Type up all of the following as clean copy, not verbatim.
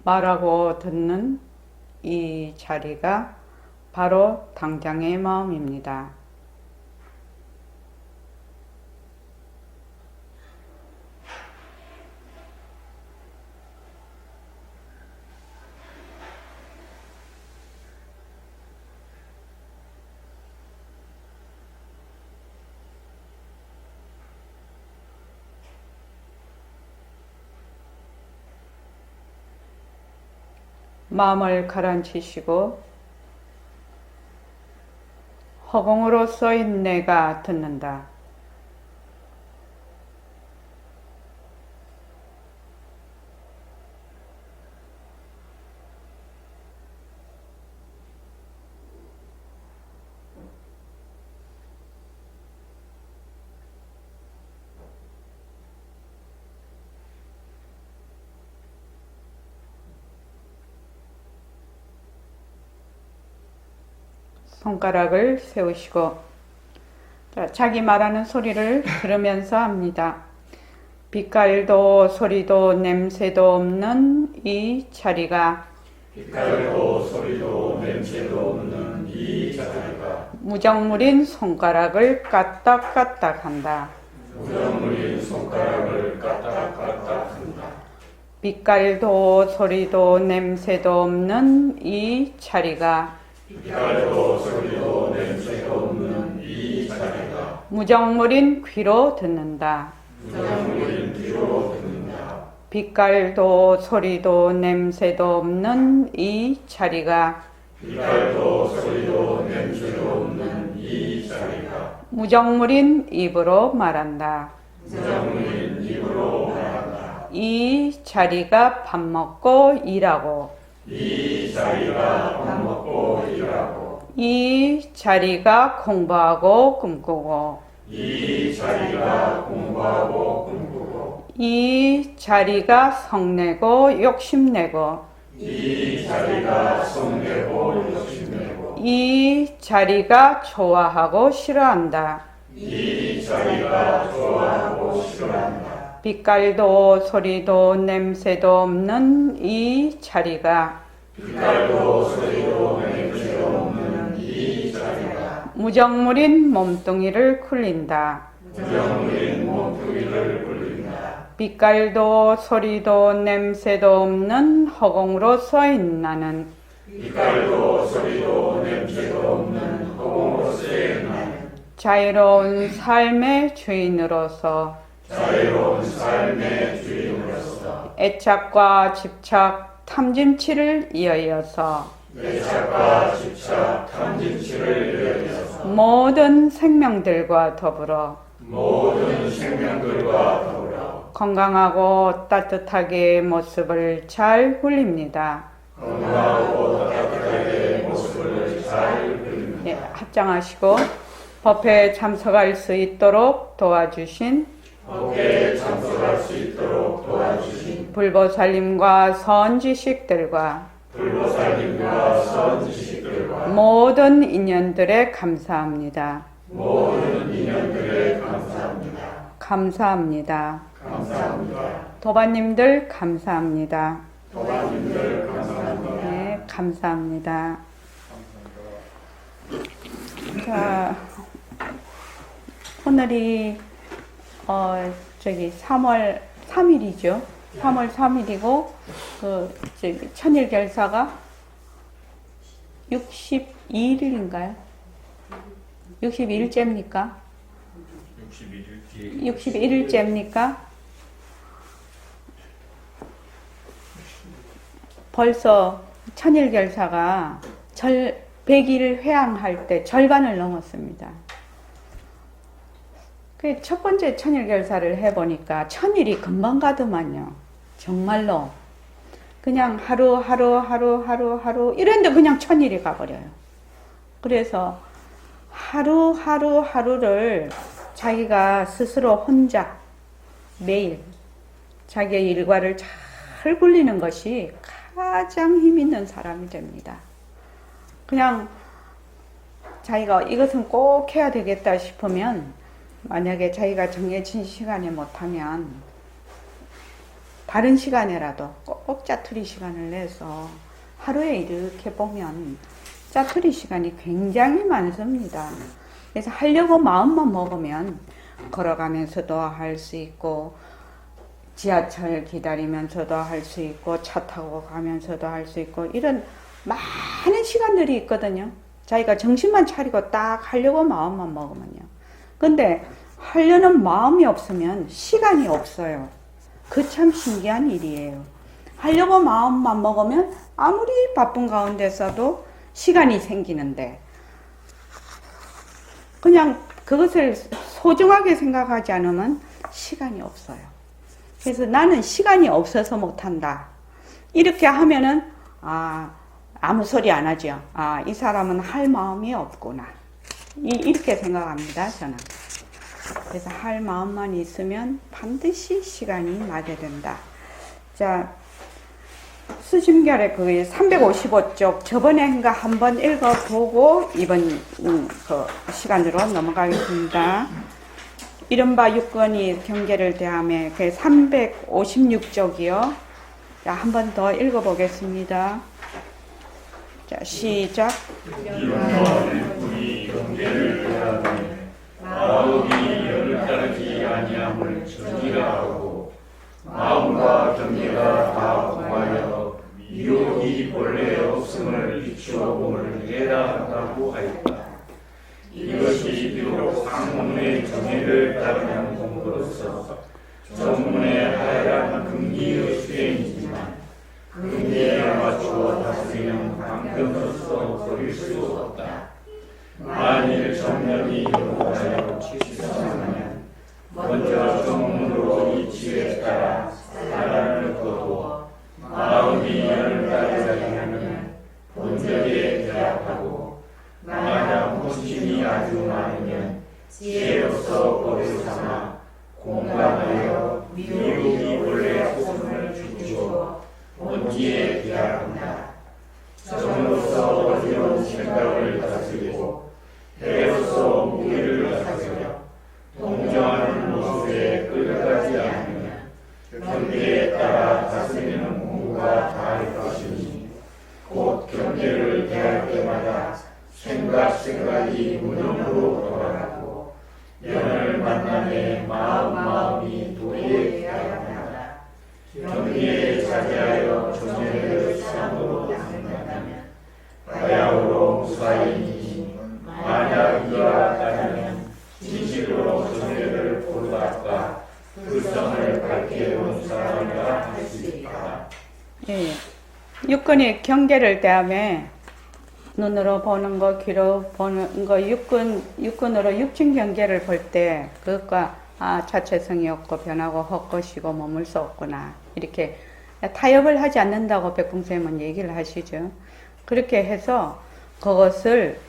말하고 듣는 이 자리가 바로 당장의 마음입니다. 마음을 가라앉히시고 허공으로 써인 내가 듣는다. 손가락을 세우시고 자기 말하는 소리를 들으면서 합니다. 빛깔도 소리도 냄새도 없는 이 자리가 빛깔도 소리도 냄새도 없는 이 자리가 무정물인 손가락을 까딱까딱 한다. 무정물인 손가락을 까딱까딱 한다. 빛깔도 소리도 냄새도 없는 이 자리가 빛깔도 소리도 냄새도 없는 이 자리가 무정물인 귀로 듣는다. 무정물인 귀로 듣는다. 빛깔도 소리도 냄새도 없는 이 자리가 빛깔도 소리도 냄새도 없는 이 자리가 무정물인 입으로 말한다. 무정물인 입으로 말한다. 이 자리가 밥 먹고 일하고 이 자리가 밥 먹고 일하고 이 자리가 공부하고 꿈꾸고 이 자리가 공부하고 꿈꾸고 이 자리가 성내고 욕심내고 이 자리가 성내고 욕심내고 이 자리가 좋아하고 싫어한다. 이 자리가 좋아하고 싫어한다. 빛깔도 소리도 냄새도 없는 이 자리가 빛깔도 소리도 냄새도 없는 이 자리가 무정물인 몸뚱이를 굴린다. 무정물인 몸뚱이를 굴린다. 빛깔도 소리도 냄새도 없는 허공으로 서인 나는 빛깔도 소리도 냄새도 없는 허공으로 쓰인 나는 자유로운 삶의 주인으로서 자유로운 삶의 주인으로서 애착과 집착, 탐진치를 이어서 애착과 집착, 탐진치를 이어서 모든 생명들과 더불어 모든 생명들과 더불어 건강하고 따뜻하게 모습을 잘 굴립니다. 건강하고 따뜻하게 모습을 잘 그립니다. 네, 합장하시고 법회에 참석할 수 있도록 도와주신 법회에 참석할 수 있도록 도와주신 불보살님과 선지식들과 불보살님과 선지식들과 모든 인연들에 감사합니다. 모든 인연들에 감사합니다. 감사합니다. 감사합니다. 도반님들 감사합니다. 도반님들 감사합니다. 네, 감사합니다. 자, 오늘이 3월 3일이죠. 3월 3일이고 천일결사가 62일인가요? 61일째입니까? 61일째입니까? 벌써 천일결사가 100일 회항할 때 절반을 넘었습니다. 그 첫 번째 천일결사를 해보니까 천일이 금방 가더만요. 정말로 그냥 하루 이런데 그냥 천일이 가버려요. 그래서 하루를 자기가 스스로 혼자 매일 자기의 일과를 잘 굴리는 것이 가장 힘 있는 사람이 됩니다. 그냥 자기가 이것은 꼭 해야 되겠다 싶으면 만약에 자기가 정해진 시간에 못하면 다른 시간에라도 꼭 짜투리 시간을 내서 하루에 이렇게 보면 짜투리 시간이 굉장히 많습니다. 그래서 하려고 마음만 먹으면 걸어가면서도 할 수 있고, 지하철 기다리면서도 할 수 있고, 차 타고 가면서도 할 수 있고, 이런 많은 시간들이 있거든요. 자기가 정신만 차리고 딱 하려고 마음만 먹으면요. 근데 하려는 마음이 없으면 시간이 없어요. 그 참 신기한 일이에요. 하려고 마음만 먹으면 아무리 바쁜 가운데서도 시간이 생기는데, 그냥 그것을 소중하게 생각하지 않으면 시간이 없어요. 그래서 나는 시간이 없어서 못한다. 이렇게 하면은, 아무 소리 안 하죠. 이 사람은 할 마음이 없구나. 이렇게 생각합니다, 저는. 그래서 할 마음만 있으면 반드시 시간이 맞아야 된다. 자, 수심결의 그 355쪽 저번에 한번 읽어보고 이번 그 시간으로 넘어가겠습니다. 이른바 육건이 경계를 대하며 그 356쪽이요. 자, 한 번 더 읽어보겠습니다. 자, 시작. 우리 경계를 대하며 마음이 열을 따르지 아니함을 정의하고 마음과 경계가 다 공하여 미혹이 본래 없음을 비추어 봄을 해라 한다고 하였다. 이것이 비록 상문의 정의를 따르는 공부로서 전문의 하얀 금기의 수행이지만 금기에 맞추어 다스리는 방편으로서 버릴 수 없다. 만일 정령이 요구하여 취소하면 먼저 정문으로 이치에 따라 사람을 거두어 마음이 열을 따르지 하면 본적에 대합하고 만약 혼심이 아주 많으면 지혜로서 법을 삼아 공감하여 미혹이 원래 없음을 비추어 본지에 대합한다. 정으로서 어지러운 생각을 다스리고 해로서 무기를 다스려 동정하는 모습에 끌려가지 않으면 경계에 따라 다스리는 공부가 다할 것이니 곧 경계를 대할 때마다 생각이 무념으로 돌아가고 연을 만남에 마음이 도에 대하였다. 경계에 자제하여 존재를 상으로 담는다면 바야흐로 무사이니 만약 이와 같다면 진실로 존재를 보답과 불성을 밝게 본 사람이라 할 수 있다. 예. 육근이 경계를 대하며 눈으로 보는 거, 귀로 보는 거, 육근으로 육ችን 경계를 볼 때 그것과 자체성이 없고 변하고 헛것이고 머물 수 없구나. 이렇게 타협을 하지 않는다고 백풍쌤은 얘기를 하시죠. 그렇게 해서 그것을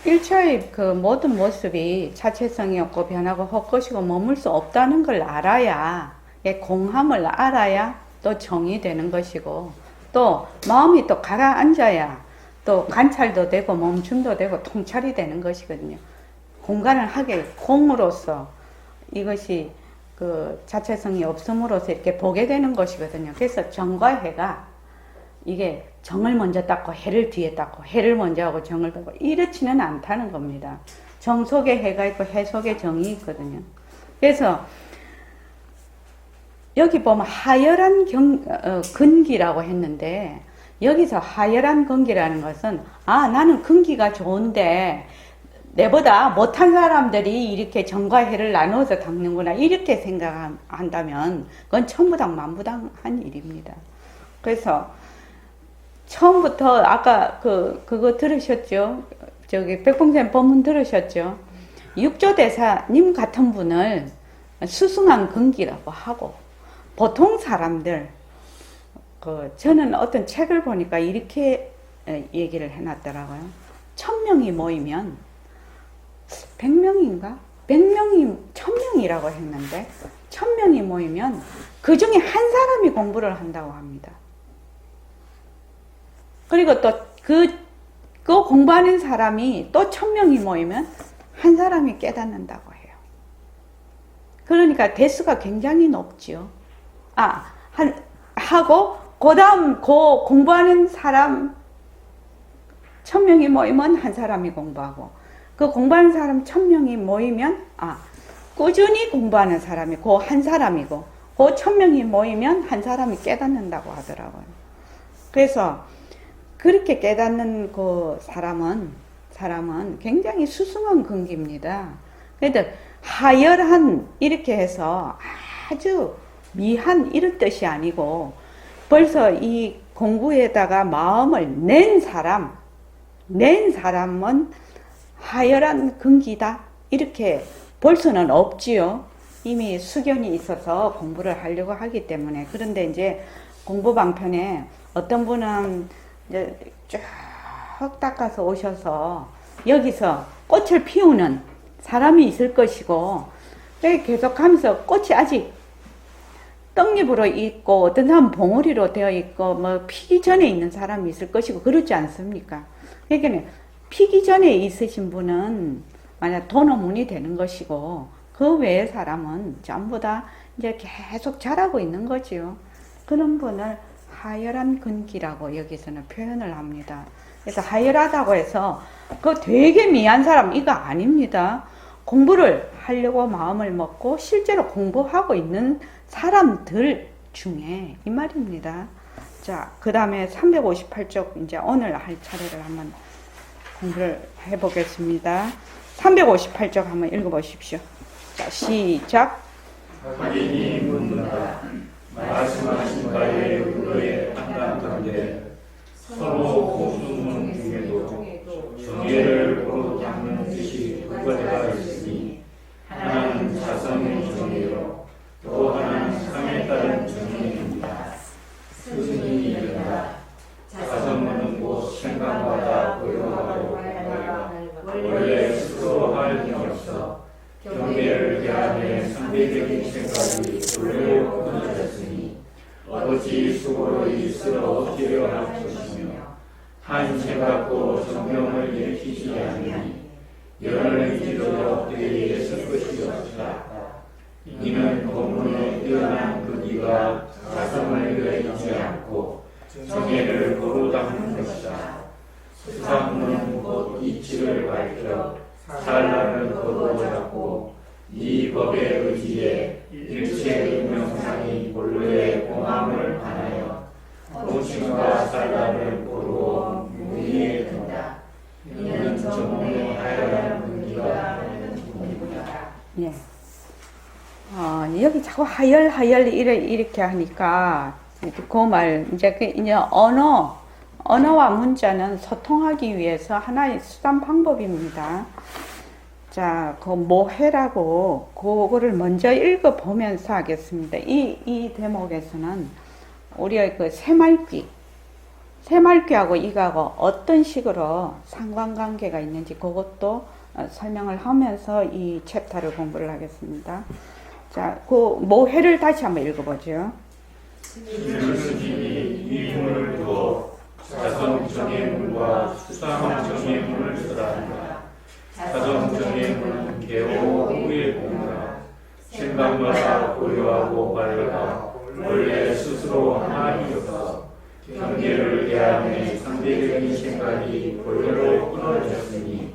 일체의 그 모든 모습이 자체성이 없고 변하고 헛것이고 머물 수 없다는 걸 알아야, 공함을 알아야 또 정이 되는 것이고, 또 마음이 또 가라앉아야 또 관찰도 되고 멈춤도 되고 통찰이 되는 것이거든요. 공간을 하게 공으로서 이것이 그 자체성이 없음으로써 이렇게 보게 되는 것이거든요. 그래서 정과 해가 이게 정을 먼저 닦고 해를 뒤에 닦고 해를 먼저 하고 정을 닦고 이렇지는 않다는 겁니다. 정 속에 해가 있고 해 속에 정이 있거든요. 그래서 여기 보면 하열한 근기라고 했는데, 여기서 하열한 근기라는 것은 나는 근기가 좋은데 내보다 못한 사람들이 이렇게 정과 해를 나누어서 닦는구나, 이렇게 생각한다면 그건 천부당 만부당한 일입니다. 그래서 처음부터 아까 그거 들으셨죠? 저기 백봉쌤 법문 들으셨죠? 육조대사님 같은 분을 수승한 근기라고 하고, 보통 사람들, 저는 어떤 책을 보니까 이렇게 얘기를 해놨더라고요. 1000명이 모이면 100명인가? 100명이 1000명이라고 했는데 1000명이 모이면 그 중에 한 사람이 공부를 한다고 합니다. 그리고 또 그 공부하는 사람이 또 1000명이 모이면 한 사람이 깨닫는다고 해요. 그러니까 대수가 굉장히 높지요. 하고, 그 다음, 공부하는 사람 1000명이 모이면 한 사람이 공부하고, 그 공부하는 사람 1000명이 모이면, 꾸준히 공부하는 사람이 그 한 사람이고, 그 1000명이 모이면 한 사람이 깨닫는다고 하더라고요. 그래서, 그렇게 깨닫는 그 사람은 굉장히 수승한 근기입니다. 그래도 하열한, 이렇게 해서 아주 미한 이런 뜻이 아니고, 벌써 이 공부에다가 마음을 낸 사람은 하열한 근기다. 이렇게 볼 수는 없지요. 이미 수견이 있어서 공부를 하려고 하기 때문에. 그런데 이제 공부 방편에 어떤 분은 이제 쭉 닦아서 오셔서 여기서 꽃을 피우는 사람이 있을 것이고, 계속 하면서 꽃이 아직 떡잎으로 있고, 어떤 사람은 봉우리로 되어 있고, 피기 전에 있는 사람이 있을 것이고, 그렇지 않습니까? 그러니까 피기 전에 있으신 분은 만약 도노문이 되는 것이고, 그 외의 사람은 전부 다 이제 계속 자라고 있는 거지요. 그런 분을 하열한 근기라고 여기서는 표현을 합니다. 그래서 하열하다고 해서 그 되게 미한 사람 이거 아닙니다. 공부를 하려고 마음을 먹고 실제로 공부하고 있는 사람들 중에 이 말입니다. 자, 그 다음에 358쪽 이제 오늘 할 차례를 한번 공부를 해보겠습니다. 358쪽 한번 읽어보십시오. 자, 시작. 확인이 묻는다. 말씀하신 바에 의뢰 판단하되 서로 공수문 중에도 정예를 고루 닦는 뜻이 두 가지가 있으니 하나는 자성의 정예로 또 하나는 상에 따른 정예입니다. 스승이 이른다. 자성문은 곧 생각마다 고요하고 원래 스스로 할 일이 없어 경계를 대하는 상대적인 생각이 본래로 끊어졌으니 어찌 수고를 스스로 얻기려 할 것이며 한 생각도 정명을 일으키지 않으니 연을 이지도 때에 쓸 것이 없다. 이는 본문의 뛰어난 근기가 자성을 가리지 않고 정예를 고루 닦는 것이다. 수상문은 곧 이치를 밝혀 산란을 거두어 잡고 이 법의 의지에 일체 운명상이 본래의 공함을 반하여 공칭과 산란을 고루어 무의에 든다. 이는 정문의 하열한 근기가 하는 부분이다. 예. 여기 자꾸 하열 이렇게 하니까 그 말 이제 언어와 문자는 소통하기 위해서 하나의 수단 방법입니다. 자, 그 모해라고 그거를 먼저 읽어보면서 하겠습니다. 이 대목에서는 우리의 그 새말귀하고 이거하고 어떤 식으로 상관관계가 있는지 그것도 설명을 하면서 이 챕터를 공부를 하겠습니다. 자, 그 모해를 다시 한번 읽어보죠. 스님이 이 문을 두어 자성정예문과 수상정예문을 쓰라한다. 자성정예문은 개호 후의 공부라 생각마다 고요하고 밝아 원래 스스로 하나이 없어 경계를 대하는 상대적인 생각이 본래로 끊어졌으니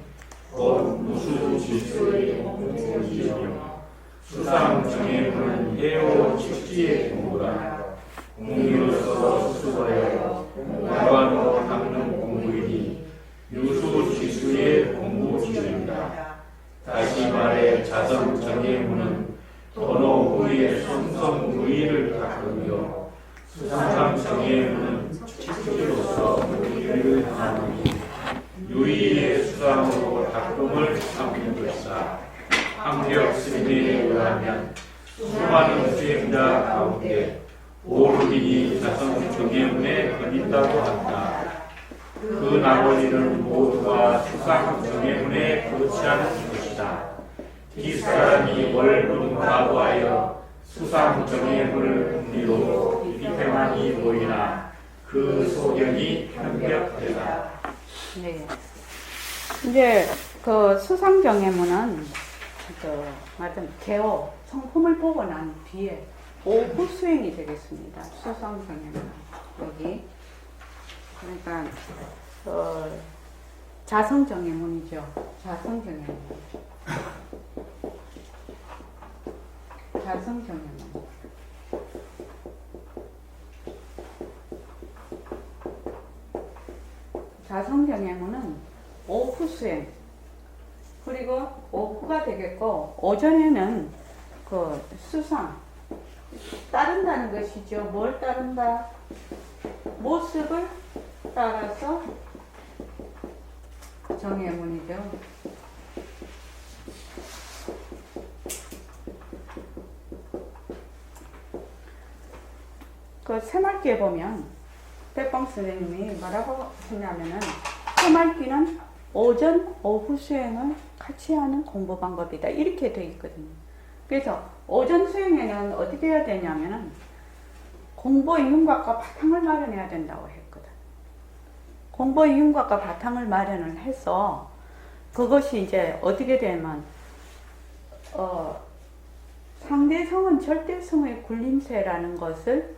곧 무수지수의 공부이며 수상정예문은 해오 직지의 공부라 공유로서 수수하여 공부하러 닦는 공부이니 유수지수의 공부지입니다. 다시 말해 자성정예문은 도노 후의 성성무의를 닦으며 수상정예문은 직지로서 무의를 하느니 유의의 수상으로 닦음을 삼는 것이다. 황태혁 스님에 의하면 수많은 수행자 가운데 오르기니 자성정예문에 걸린다고 한다. 그 나머지는 모두가 수상정예문에 거치하는 것이다. 뒷사람이 월분 과부하여 수상정예문을 궁리로 이렇게만이 보이나 그 소견이 편벽되다. 네. 이제 그 수상정예문은 말하자면 개호 성품을 보고 난 뒤에 오후 수행이 되겠습니다. 수성정예문 여기 그러니까 자성정예문이죠. 자성정예문. 자성정예문. 자성정예문은 오후 수행. 그리고 오후가 되겠고 오전에는 그 수상 따른다는 것이죠. 뭘 따른다? 모습을 따라서 정예문이죠. 그 새말기에 보면 백봉 선생님이 뭐라고 했냐면은 새말기는 오전, 오후 수행을 같이 하는 공부 방법이다. 이렇게 되어 있거든요. 그래서 오전 수행에는 어떻게 해야 되냐면은 공부의 윤곽과 바탕을 마련해야 된다고 했거든. 공부의 윤곽과 바탕을 마련을 해서 그것이 이제 어떻게 되면 상대성은 절대성의 굴림새라는 것을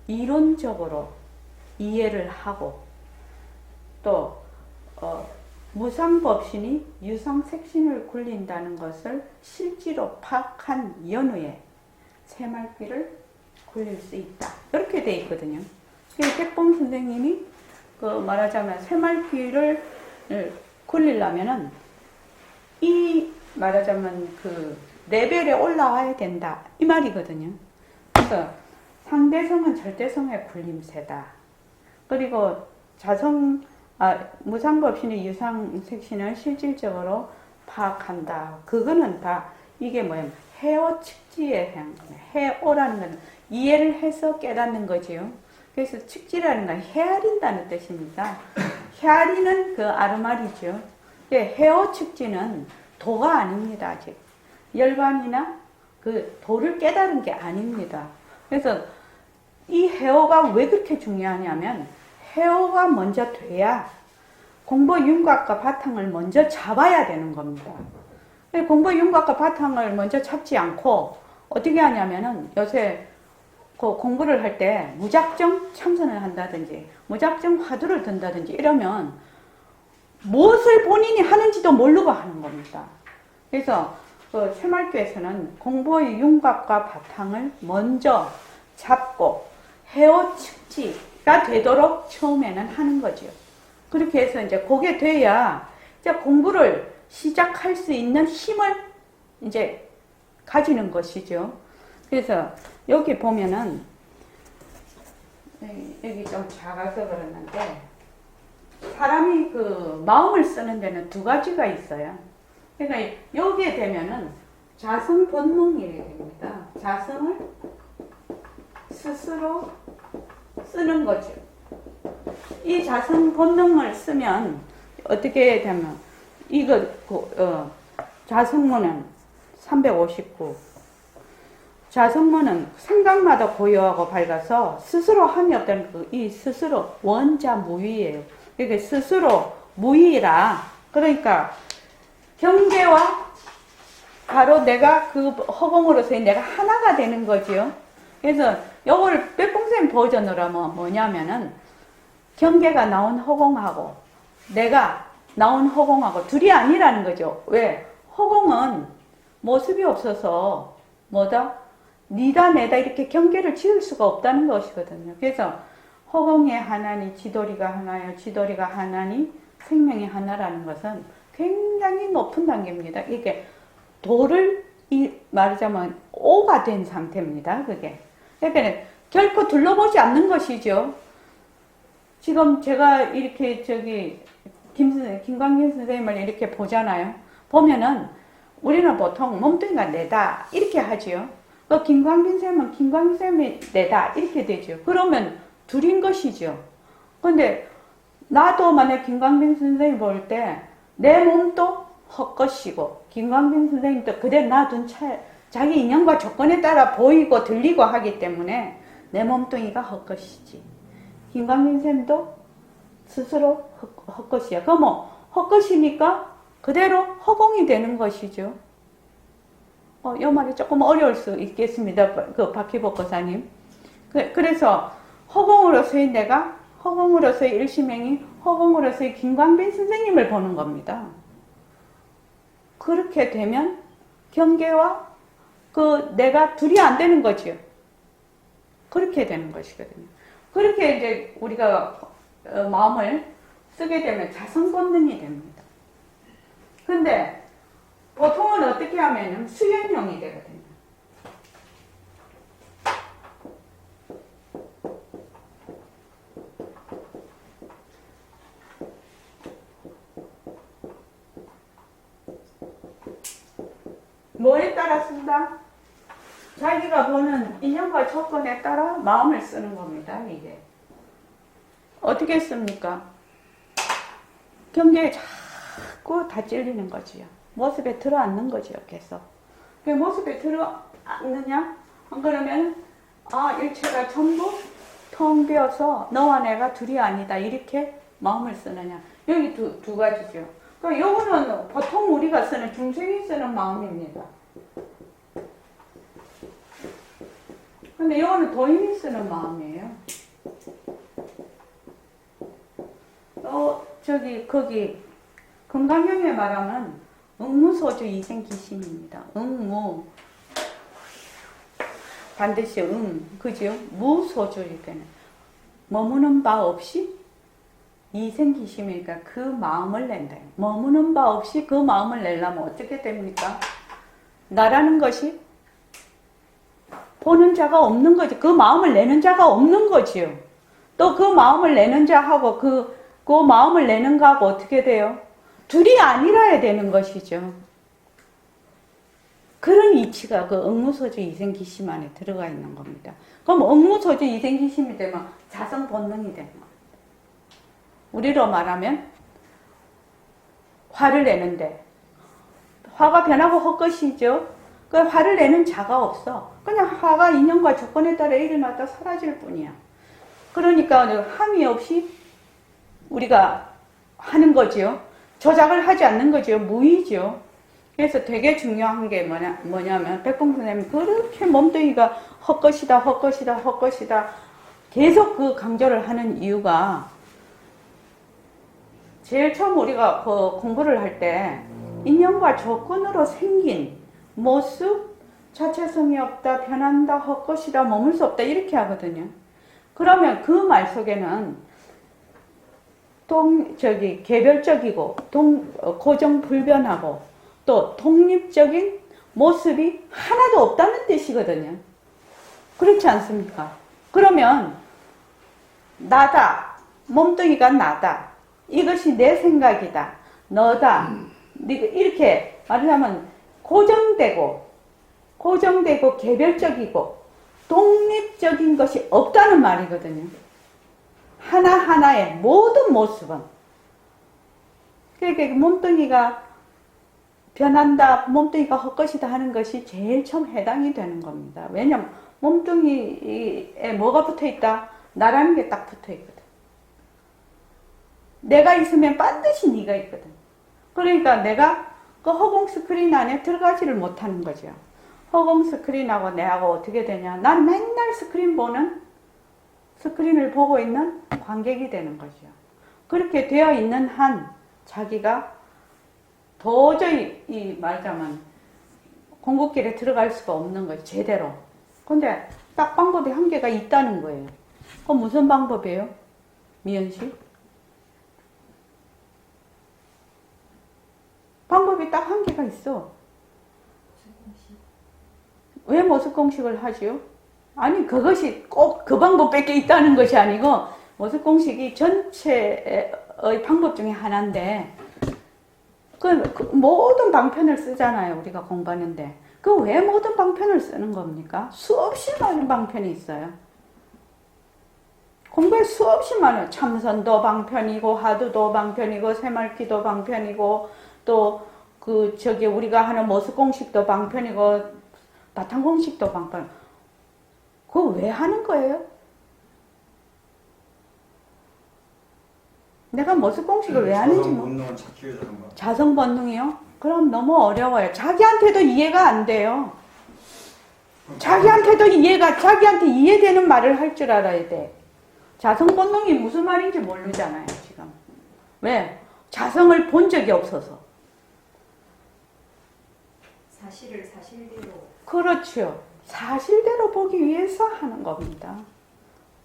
이론적으로 이해를 하고 또 무상법신이 유상색신을 굴린다는 것을 실제로 파악한 연후에 새말귀를 굴릴 수 있다. 이렇게 돼 있거든요. 백봉 선생님이 말하자면 새말귀를 굴리려면은 이 말하자면 그 레벨에 올라와야 된다. 이 말이거든요. 그래서 상대성은 절대성의 굴림새다. 그리고 무상법신의 유상색신을 실질적으로 파악한다. 그거는 다 이게 뭐예요? 해오 측지에 해한 거예요. 해오라는 건 이해를 해서 깨닫는 거지요. 그래서 측지라는 건 헤아린다는 뜻입니다. 헤아리는 그 아르말이죠. 해오 측지는 도가 아닙니다. 아직 열반이나 그 도를 깨달은 게 아닙니다. 그래서 이 해오가 왜 그렇게 중요하냐면 해오가 먼저 돼야 공부 윤곽과 바탕을 먼저 잡아야 되는 겁니다. 공부 윤곽과 바탕을 먼저 잡지 않고 어떻게 하냐면은 요새 그 공부를 할 때 무작정 참선을 한다든지 무작정 화두를 든다든지 이러면 무엇을 본인이 하는지도 모르고 하는 겁니다. 그래서 그 새말교에서는 공부의 윤곽과 바탕을 먼저 잡고 해오 측지가 되도록 처음에는 하는 거죠. 그렇게 해서 이제 그게 돼야 이제 공부를 시작할 수 있는 힘을 이제 가지는 것이죠. 그래서 여기 보면은 여기 좀 작아서 그러는데 사람이 그 마음을 쓰는 데는 두 가지가 있어요. 그러니까 여기에 되면은 자성 본능이 됩니다. 자성을 스스로 쓰는 거죠. 이 자성 본능을 쓰면 어떻게 되면 이거 자성문은 359 자성문은 생각마다 고요하고 밝아서 스스로 함이 없다는 이 스스로 원자 무위예요. 이게 스스로 무위라 그러니까 경계와 바로 내가 그 허공으로서의 내가 하나가 되는 거지요. 그래서 요거를 백봉쌤 버전으로 하면 뭐냐면은 경계가 나온 허공하고 내가 나온 허공하고 둘이 아니라는 거죠. 왜? 허공은 모습이 없어서 뭐다? 니다 내다 이렇게 경계를 지을 수가 없다는 것이거든요. 그래서 허공의 하나니 지도리가 하나요. 지도리가 하나니 생명이 하나라는 것은 굉장히 높은 단계입니다. 이게 도를 말하자면 오가 된 상태입니다. 그게. 그러니까 결코 둘러보지 않는 것이죠. 지금 제가 이렇게 김광진 선생님을 이렇게 보잖아요. 보면은 우리는 보통 몸뚱이가 내다 이렇게 하지요. 그 김광진 쌤은 김광진 쌤이 내다 이렇게 되죠. 그러면 둘인 것이죠. 근데 나도 만약 김광진 선생님 볼 때 내 몸도 헛것이고 김광진 선생님도 그대로 놔둔 자기 인연과 조건에 따라 보이고 들리고 하기 때문에 내 몸뚱이가 헛것이지. 김광진 쌤도 스스로 헛것이야. 그럼 뭐 헛것이니까 그대로 허공이 되는 것이죠. 이 말이 조금 어려울 수 있겠습니다. 그 박희복 거사님. 그래서 허공으로서의 내가, 허공으로서의 일시맹이, 허공으로서의 김광빈 선생님을 보는 겁니다. 그렇게 되면 경계와 그 내가 둘이 안 되는 거지요. 그렇게 되는 것이거든요. 그렇게 이제 우리가 마음을 쓰게 되면 자성 본능이 됩니다. 근데 보통은 어떻게 하면 수행용이 되거든요. 뭐에 따라 쓴다? 자기가 보는 인연과 조건에 따라 마음을 쓰는 겁니다. 이게 어떻게 씁니까? 경계에 자꾸 다 찔리는 거지요. 모습에 들어앉는 거지요. 계속 모습에 들어앉느냐? 안 그러면 일체가 전부 텅 비어서 너와 내가 둘이 아니다 이렇게 마음을 쓰느냐? 여기 두 가지죠. 그러니까 요거는 보통 우리가 쓰는 중생이 쓰는 마음입니다. 근데 이거는 도인이 쓰는 마음이에요. 거기 건강형에 말하면 응무소주 이생기심입니다. 응무 반드시 그죠? 무소주일 때는 머무는 바 없이 이생기심이니까 그 마음을 낸다. 머무는 바 없이 그 마음을 내려면 어떻게 됩니까? 나라는 것이 보는 자가 없는 거지. 그 마음을 내는 자가 없는 거지요. 또 그 마음을 내는 자하고 그 마음을 내는 거하고 어떻게 돼요? 둘이 아니라야 되는 것이죠. 그런 이치가 그 응무소주 이생기심 안에 들어가 있는 겁니다. 그럼 응무소주 이생기심이 되면 자성 본능이 되는 겁니다. 우리로 말하면 화를 내는데 화가 변하고 헛것이죠. 그 화를 내는 자가 없어. 그냥 화가 인연과 조건에 따라 일어났다 사라질 뿐이야. 그러니까 함이 없이 우리가 하는 거지요. 조작을 하지 않는 거지요. 무의지요. 그래서 되게 중요한 게 뭐냐면 백봉 선생님이 그렇게 몸뚱이가 헛것이다 계속 그 강조를 하는 이유가 제일 처음 우리가 그 공부를 할 때 인연과 조건으로 생긴 모습 자체성이 없다, 변한다, 헛것이다, 머물 수 없다 이렇게 하거든요. 그러면 그 말 속에는 개별적이고 고정불변하고 또 독립적인 모습이 하나도 없다는 뜻이거든요. 그렇지 않습니까? 그러면 나다, 몸뚱이가 나다, 이것이 내 생각이다, 너다, 이렇게 말하자면 고정되고 개별적이고 독립적인 것이 없다는 말이거든요. 하나하나의 모든 모습은. 그러니까 몸뚱이가 변한다, 몸뚱이가 헛것이다 하는 것이 제일 처음 해당이 되는 겁니다. 왜냐하면 몸뚱이에 뭐가 붙어있다? 나라는 게 딱 붙어있거든. 내가 있으면 반드시 네가 있거든. 그러니까 내가 그 허공 스크린 안에 들어가지를 못하는 거죠. 허공 스크린하고 내하고 어떻게 되냐? 난 맨날 스크린을 보고 있는 관객이 되는 거죠. 그렇게 되어 있는 한 자기가 도저히 말하자면 궁극길에 들어갈 수가 없는 거죠. 제대로. 근데 딱 방법이 한계가 있다는 거예요. 그럼 무슨 방법이에요? 미연 씨? 방법이 딱 한계가 있어. 왜 모습공식을 하지요? 아니 그것이 꼭 그 방법밖에 있다는 것이 아니고 모습공식이 전체의 방법 중에 하나인데 그 모든 방편을 쓰잖아요. 우리가 공부하는데 그 왜 모든 방편을 쓰는 겁니까? 수없이 많은 방편이 있어요. 공부에 수없이 많아요. 참선도 방편이고 하두도 방편이고 새말기도 방편이고 또 우리가 하는 모습공식도 방편이고 바탕공식도 방편. 그거 왜 하는 거예요? 내가 모습공식을 왜 하는지 자성 본능을 찾기 위해서 하는 거야. 자성 본능이요? 그럼 너무 어려워요. 자기한테도 이해가 안 돼요. 자기한테 이해되는 말을 할 줄 알아야 돼. 자성 본능이 무슨 말인지 모르잖아요, 지금. 왜? 자성을 본 적이 없어서. 사실을 사실대로. 그렇죠. 사실대로 보기 위해서 하는 겁니다.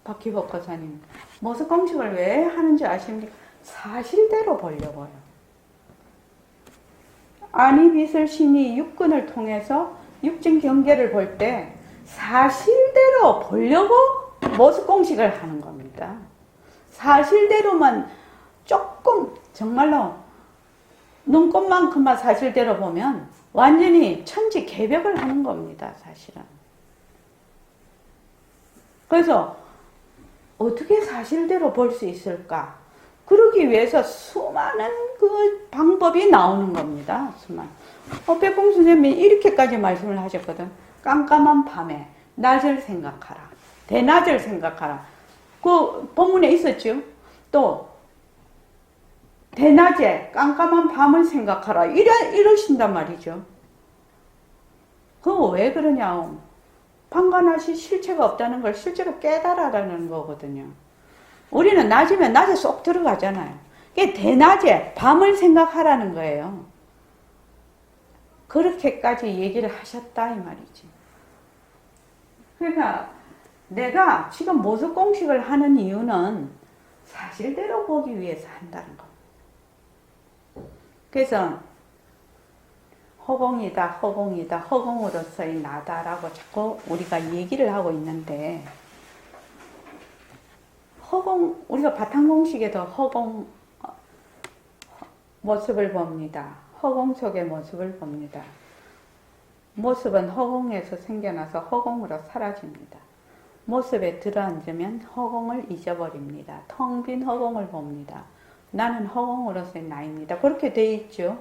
박희복 거사님. 모습 공식을 왜 하는지 아십니까? 사실대로 보려고요. 아니 빛을 신이 육근을 통해서 육진 경계를 볼 때 사실대로 보려고 모습 공식을 하는 겁니다. 사실대로만 조금 정말로 눈꽃만큼만 사실대로 보면 완전히 천지개벽을 하는 겁니다. 사실은. 그래서 어떻게 사실대로 볼 수 있을까? 그러기 위해서 수많은 그 방법이 나오는 겁니다. 백공 선생님이 이렇게까지 말씀을 하셨거든. 깜깜한 밤에 낮을 생각하라. 대낮을 생각하라. 그 본문에 있었죠. 또 대낮에 깜깜한 밤을 생각하라. 이러신단 말이죠. 그거 왜 그러냐. 밤과 낮이 실체가 없다는 걸 실제로 깨달아라는 거거든요. 우리는 낮이면 낮에 쏙 들어가잖아요. 그게 대낮에 밤을 생각하라는 거예요. 그렇게까지 얘기를 하셨다 이 말이지. 그러니까 내가 지금 모습 공식을 하는 이유는 사실대로 보기 위해서 한다는 겁니다. 그래서 허공이다, 허공이다, 허공으로서의 나다라고 자꾸 우리가 얘기를 하고 있는데, 허공, 우리가 바탕공식에도 허공 모습을 봅니다. 허공 속의 모습을 봅니다. 모습은 허공에서 생겨나서 허공으로 사라집니다. 모습에 들어앉으면 허공을 잊어버립니다. 텅 빈 허공을 봅니다. 나는 허공으로서의 나입니다. 그렇게 돼 있죠.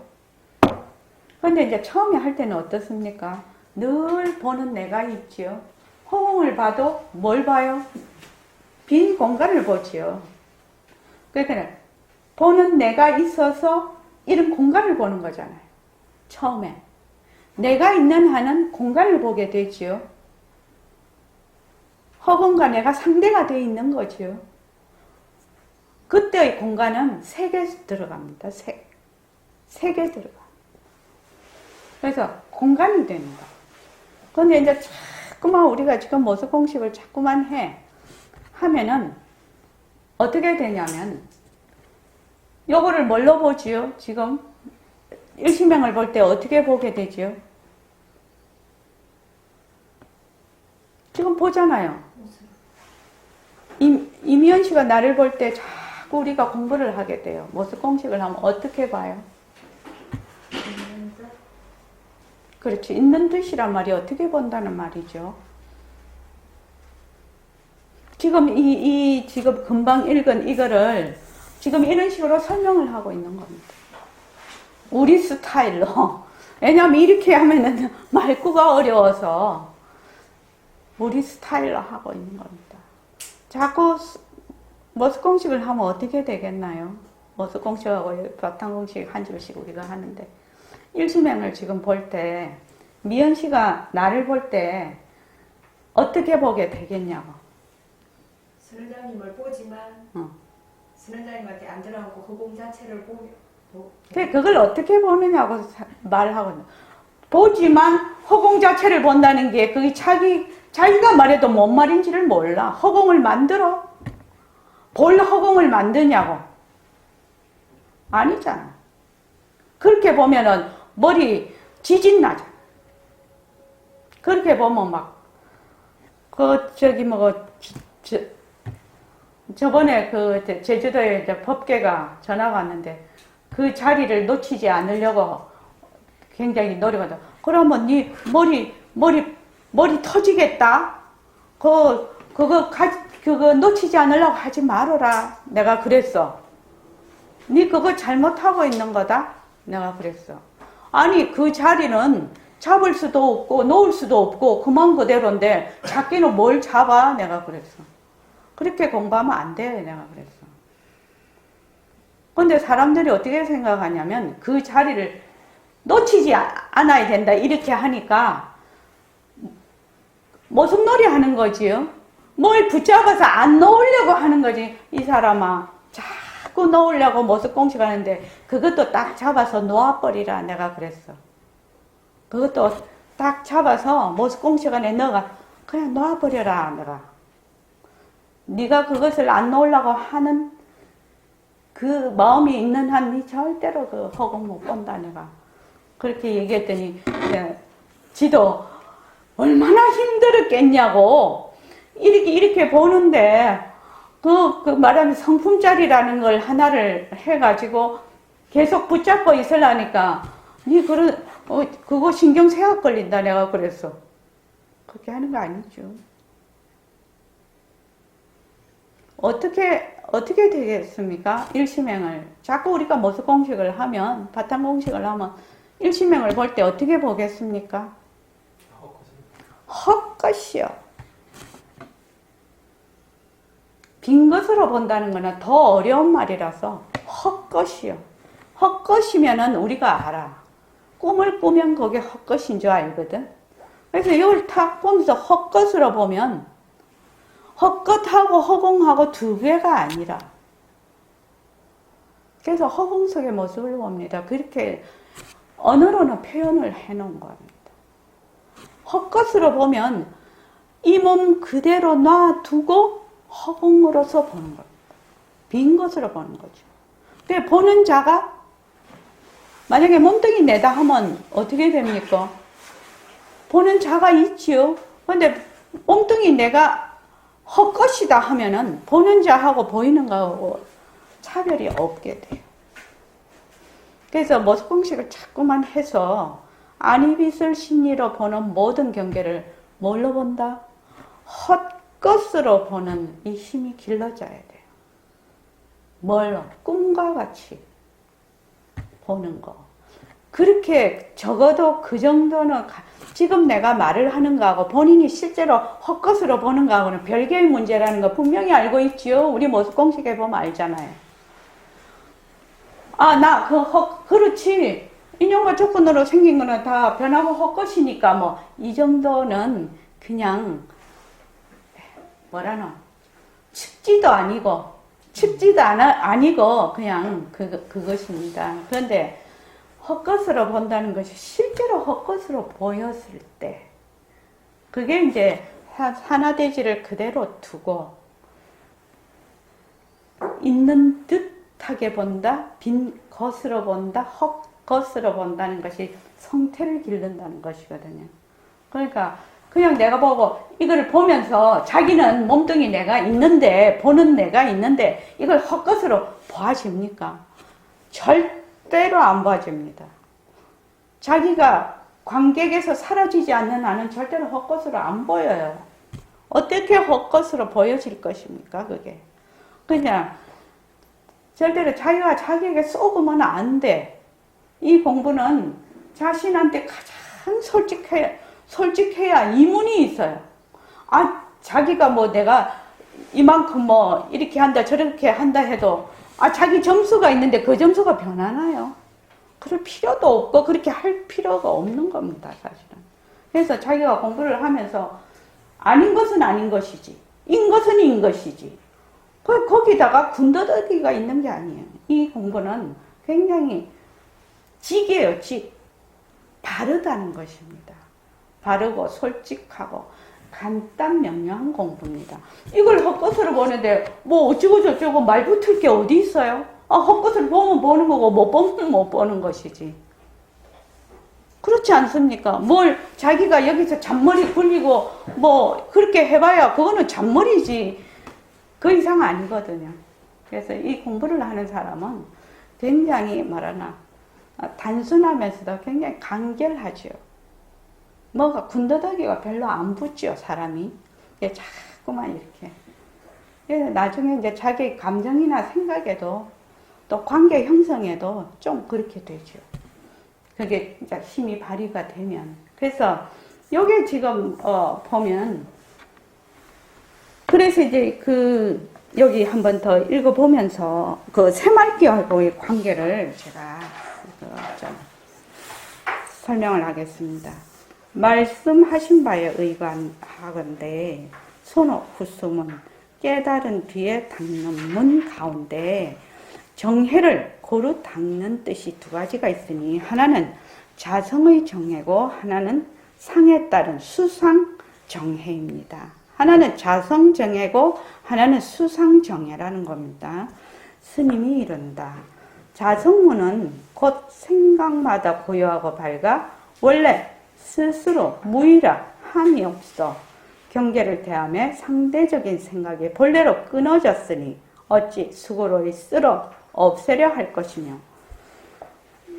그런데 이제 처음에 할 때는 어떻습니까? 늘 보는 내가 있죠. 허공을 봐도 뭘 봐요? 빈 공간을 보지요. 그러니까 보는 내가 있어서 이런 공간을 보는 거잖아요. 처음에. 내가 있는 한은 공간을 보게 되지요. 허공과 내가 상대가 되어 있는 거지요. 그때의 공간은 색에 들어갑니다. 색에 들어가. 그래서 공간이 되는 거. 그런데 이제 자꾸만 우리가 지금 모습 공식을 자꾸만 하면은 어떻게 되냐면 요거를 뭘로 보지요? 지금 일신명을 볼 때 어떻게 보게 되지요? 지금 보잖아요. 이미연 씨가 나를 볼 때 자꾸 우리가 공부를 하게 돼요. 모습 공식을 하면 어떻게 봐요? 그렇지. 있는 듯이란 말이 어떻게 본다는 말이죠. 지금 지금 금방 읽은 이거를 지금 이런 식으로 설명을 하고 있는 겁니다. 우리 스타일로. 왜냐하면 이렇게 하면은 말구가 어려워서 우리 스타일로 하고 있는 겁니다. 자꾸 모습 공식을 하면 어떻게 되겠나요? 모습 공식하고 바탕 공식 한 줄씩 우리가 하는데 일수명을 지금 볼 때 미연 씨가 나를 볼 때 어떻게 보게 되겠냐고. 선원장님을 보지만 선원장님한테 안 들어가고 허공 자체를 그걸 어떻게 보느냐고 말하거든요. 보지만 허공 자체를 본다는 게 그게 자기가 말해도 뭔 말인지를 몰라. 허공을 만들어? 볼 허공을 만드냐고. 아니잖아. 그렇게 보면은 머리 지진 나잖아. 그렇게 보면 저번에 제주도에 이제 법계가 전화가 왔는데 그 자리를 놓치지 않으려고 굉장히 노력하다. 그러면 네 머리 터지겠다. 그거 놓치지 않으려고 하지 말아라. 내가 그랬어. 네 그거 잘못하고 있는 거다. 내가 그랬어. 아니 그 자리는 잡을 수도 없고 놓을 수도 없고 그만 그대로인데 잡기는 뭘 잡아. 내가 그랬어. 그렇게 공부하면 안 돼. 내가 그랬어. 근데 사람들이 어떻게 생각하냐면 그 자리를 놓치지 않아야 된다 이렇게 하니까 모습놀이 하는 거지요. 뭘 붙잡아서 안 놓으려고 하는 거지. 이 사람아 자꾸 놓으려고 모습 공식하는데 그것도 딱 잡아서 놓아버리라 내가 그랬어. 그것도 딱 잡아서 모습 공식 안에 너가 그냥 놓아버려라 내가. 네가 그것을 안 놓으려고 하는 그 마음이 있는 한 니 절대로 그 허공 못 본다 내가. 그렇게 얘기했더니 지도 얼마나 힘들었겠냐고. 이렇게 보는데 그 말하면 성품짜리라는 걸 하나를 해가지고 계속 붙잡고 있으려니까 니 그거 신경쇠약 걸린다 내가 그랬어. 그렇게 하는 거 아니죠. 어떻게 되겠습니까? 일심행을 자꾸 우리가 모습 공식을 하면 바탕 공식을 하면 일심행을 볼 때 어떻게 보겠습니까? 헛것이요. 빈 것으로 본다는 거는 더 어려운 말이라서 헛것이요. 헛것이면은 우리가 알아. 꿈을 꾸면 그게 헛것인 줄 알거든. 그래서 이걸 탁 보면서 헛것으로 보면 헛것하고 허공하고 두 개가 아니라 그래서 허공 속의 모습을 봅니다. 그렇게 언어로는 표현을 해놓은 겁니다. 헛것으로 보면 이 몸 그대로 놔두고 허공으로서 보는 겁니다. 빈 것으로 보는 거죠. 근데 보는 자가 만약에 몸뚱이 내다 하면 어떻게 됩니까? 보는 자가 있지요. 근데 몸뚱이 내가 헛것이다 하면은 보는 자하고 보이는 거하고 차별이 없게 돼요. 그래서 모습 공식을 자꾸만 해서 안이빛을 심리로 보는 모든 경계를 뭘로 본다? 헛것으로 보는 이 힘이 길러져야 돼요. 뭘로? 꿈과 같이 보는 거. 그렇게 적어도 그 정도는 지금 내가 말을 하는 거하고 본인이 실제로 헛것으로 보는 거하고는 별개의 문제라는 거 분명히 알고 있지요. 우리 모습 공식에 보면 알잖아요. 그렇지. 인연과 조건으로 생긴 거는 다 변하고 헛것이니까 뭐 이 정도는 그냥 측지도 아니고 그냥 그것입니다. 그런데 헛것으로 본다는 것이 실제로 헛것으로 보였을 때 그게 이제 하나대지를 그대로 두고 있는 듯하게 본다, 빈 것으로 본다, 헛것으로 본다는 것이 성태를 기른다는 것이거든요. 그러니까 그냥 내가 보고 이걸 보면서 자기는 몸뚱이 내가 있는데 보는 내가 있는데 이걸 헛것으로 봐집니까? 절대로 안 봐집니다. 자기가 관객에서 사라지지 않는 한은 절대로 헛것으로 안 보여요. 어떻게 헛것으로 보여질 것입니까? 그게 그냥 절대로 자기가 자기에게 쏘고만 안 돼. 이 공부는 자신한테 가장 솔직해야 이문이 있어요. 자기가 내가 이만큼 이렇게 한다 저렇게 한다 해도 자기 점수가 있는데 그 점수가 변하나요? 그럴 필요도 없고 그렇게 할 필요가 없는 겁니다, 사실은. 그래서 자기가 공부를 하면서 아닌 것은 아닌 것이지, 인 것은 인 것이지. 거기다가 군더더기가 있는 게 아니에요. 이 공부는 굉장히 직이에요, 직. 바르다는 것입니다. 바르고 솔직하고 간단 명료한 공부입니다. 이걸 헛것으로 보는데 어쩌고 저쩌고 말 붙을 게 어디 있어요? 헛것을 보면 보는 거고 못 보면 못 보는 것이지. 그렇지 않습니까? 뭘 자기가 여기서 잔머리 굴리고 그렇게 해봐야 그거는 잔머리지 그 이상 아니거든요. 그래서 이 공부를 하는 사람은 굉장히 단순하면서도 굉장히 간결하죠. 군더더기가 별로 안 붙죠, 사람이. 자꾸만 이렇게. 그래서 나중에 이제 자기 감정이나 생각에도 또 관계 형성에도 좀 그렇게 되죠. 그게 이제 힘이 발휘가 되면. 그래서 요게 지금 보면 그래서 이제 여기 한번 더 읽어보면서 그 새말귀하고의 관계를 제가 좀 설명을 하겠습니다. 말씀하신 바에 의관하건대 손 후숨은 깨달은 뒤에 닦는 문 가운데 정해를 고루 닦는 뜻이 두 가지가 있으니 하나는 자성의 정해고 하나는 상에 따른 수상 정해입니다. 하나는 자성 정해고 하나는 수상 정해라는 겁니다. 스님이 이른다. 자성문은 곧 생각마다 고요하고 밝아 원래 스스로 무의라 함이 없어 경계를 대하며 상대적인 생각이 본래로 끊어졌으니 어찌 수고로이 쓸어 없애려 할 것이며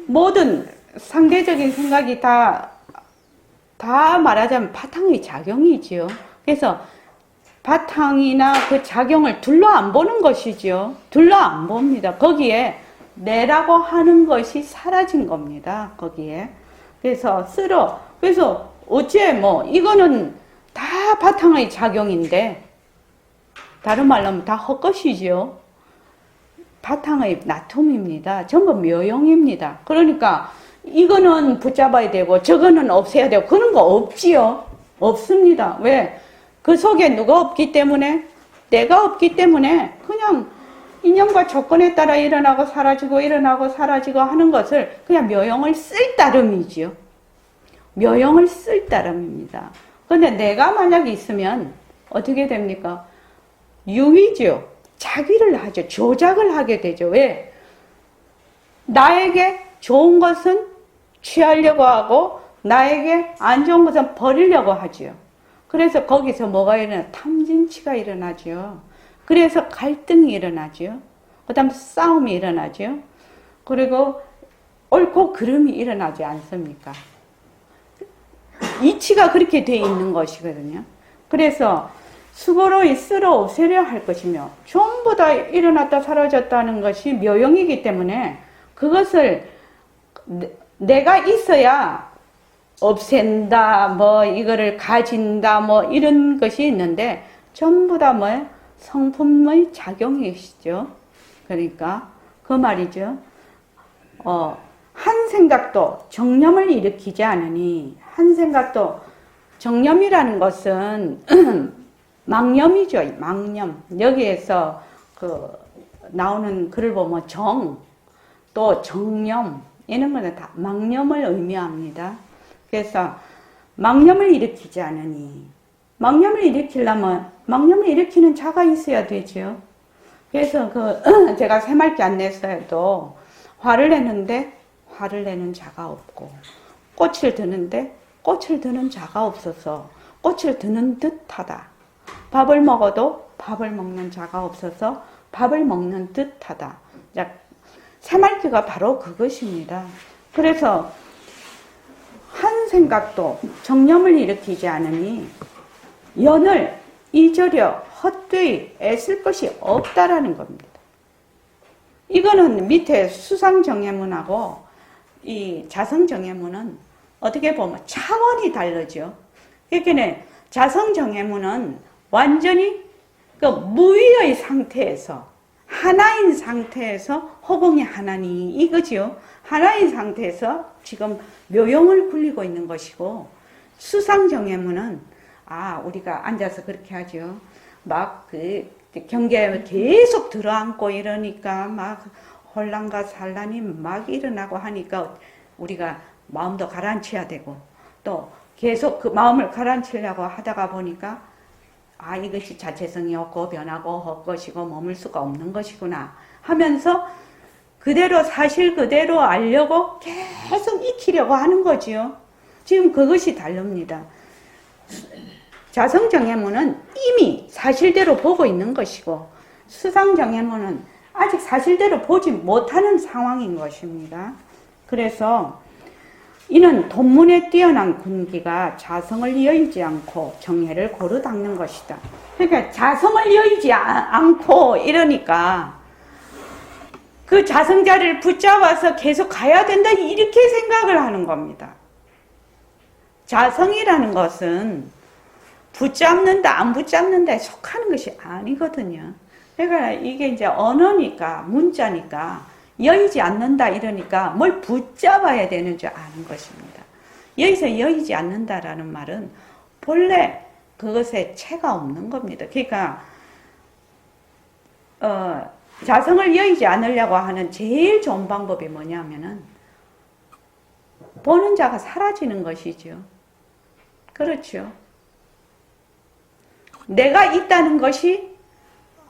모든 상대적인 생각이 다 말하자면 바탕의 작용이지요. 그래서 바탕이나 그 작용을 둘러 안 보는 것이지요. 둘러 안 봅니다. 거기에 내라고 하는 것이 사라진 겁니다. 거기에. 그래서 그래서 어째 이거는 다 바탕의 작용인데 다른 말로 하면 다 헛것이지요. 바탕의 나툼입니다. 전부 묘용입니다. 그러니까 이거는 붙잡아야 되고 저거는 없애야 되고 그런 거 없지요. 없습니다. 왜? 그 속에 누가 없기 때문에 내가 없기 때문에 그냥 인연과 조건에 따라 일어나고 사라지고 일어나고 사라지고 하는 것을 그냥 묘용을 쓸 따름이지요. 묘용을 쓸 따름입니다. 그런데 내가 만약에 있으면 어떻게 됩니까? 유의죠. 자기를 하죠. 조작을 하게 되죠. 왜? 나에게 좋은 것은 취하려고 하고 나에게 안 좋은 것은 버리려고 하죠. 그래서 거기서 뭐가 일어나? 탐진치가 일어나죠. 그래서 갈등이 일어나죠. 그 다음 싸움이 일어나죠. 그리고 옳고 그름이 일어나지 않습니까? 이치가 그렇게 돼 있는 것이거든요. 그래서 수고로이 쓸어 없애려 할 것이며 전부 다 일어났다 사라졌다는 것이 묘용이기 때문에 그것을 내가 있어야 없앤다, 이거를 가진다, 이런 것이 있는데 전부 다 성품의 작용이시죠. 그러니까 그 말이죠. 한 생각도 정념을 일으키지 않으니 한 생각도 정념이라는 것은 망념이죠. 망념. 여기에서 나오는 글을 보면 또 정념 이런 거는 다 망념을 의미합니다. 그래서 망념을 일으키지 않으니 망념을 일으키려면 망념을 일으키는 자가 있어야 되죠. 그래서 제가 새말기 안 냈어도 화를 내는데 화를 내는 자가 없고 꽃을 드는데 꽃을 드는 자가 없어서 꽃을 드는 듯하다. 밥을 먹어도 밥을 먹는 자가 없어서 밥을 먹는 듯하다. 새말기가 바로 그것입니다. 그래서 한 생각도 정념을 일으키지 않으니 연을 잊으려 헛되이 애쓸 것이 없다라는 겁니다. 이거는 밑에 수상정예문하고 이 자성정예문은 어떻게 보면 차원이 다르죠. 그러니까 자성정예문은 완전히 무위의 상태에서 하나인 상태에서 허공이 하나니 이거죠. 하나인 상태에서 지금 묘용을 굴리고 있는 것이고 수상정예문은 우리가 앉아서 그렇게 하죠. 경계에 계속 들어앉고 이러니까 혼란과 산란이 일어나고 하니까 우리가 마음도 가라앉혀야 되고 또 계속 그 마음을 가라앉히려고 하다가 보니까 이것이 자체성이 없고 변하고 헛것이고 머물 수가 없는 것이구나 하면서 그대로 사실 그대로 알려고 계속 익히려고 하는 거지요. 지금 그것이 다릅니다. 자성정예문은 이미 사실대로 보고 있는 것이고 수상정예문은 아직 사실대로 보지 못하는 상황인 것입니다. 그래서 이는 돈문에 뛰어난 군기가 자성을 여의지 않고 정해를 고루 닦는 것이다. 그러니까 자성을 여의지 않고 이러니까 그 자성자를 붙잡아서 계속 가야 된다 이렇게 생각을 하는 겁니다. 자성이라는 것은 붙잡는다 안 붙잡는다에 속하는 것이 아니거든요. 그러니까 이게 이제 언어니까 문자니까 여의지 않는다 이러니까 뭘 붙잡아야 되는 줄 아는 것입니다. 여기서 여의지 않는다라는 말은 본래 그것에 체가 없는 겁니다. 그러니까 자성을 여의지 않으려고 하는 제일 좋은 방법이 뭐냐면은 보는 자가 사라지는 것이죠. 그렇죠. 내가 있다는 것이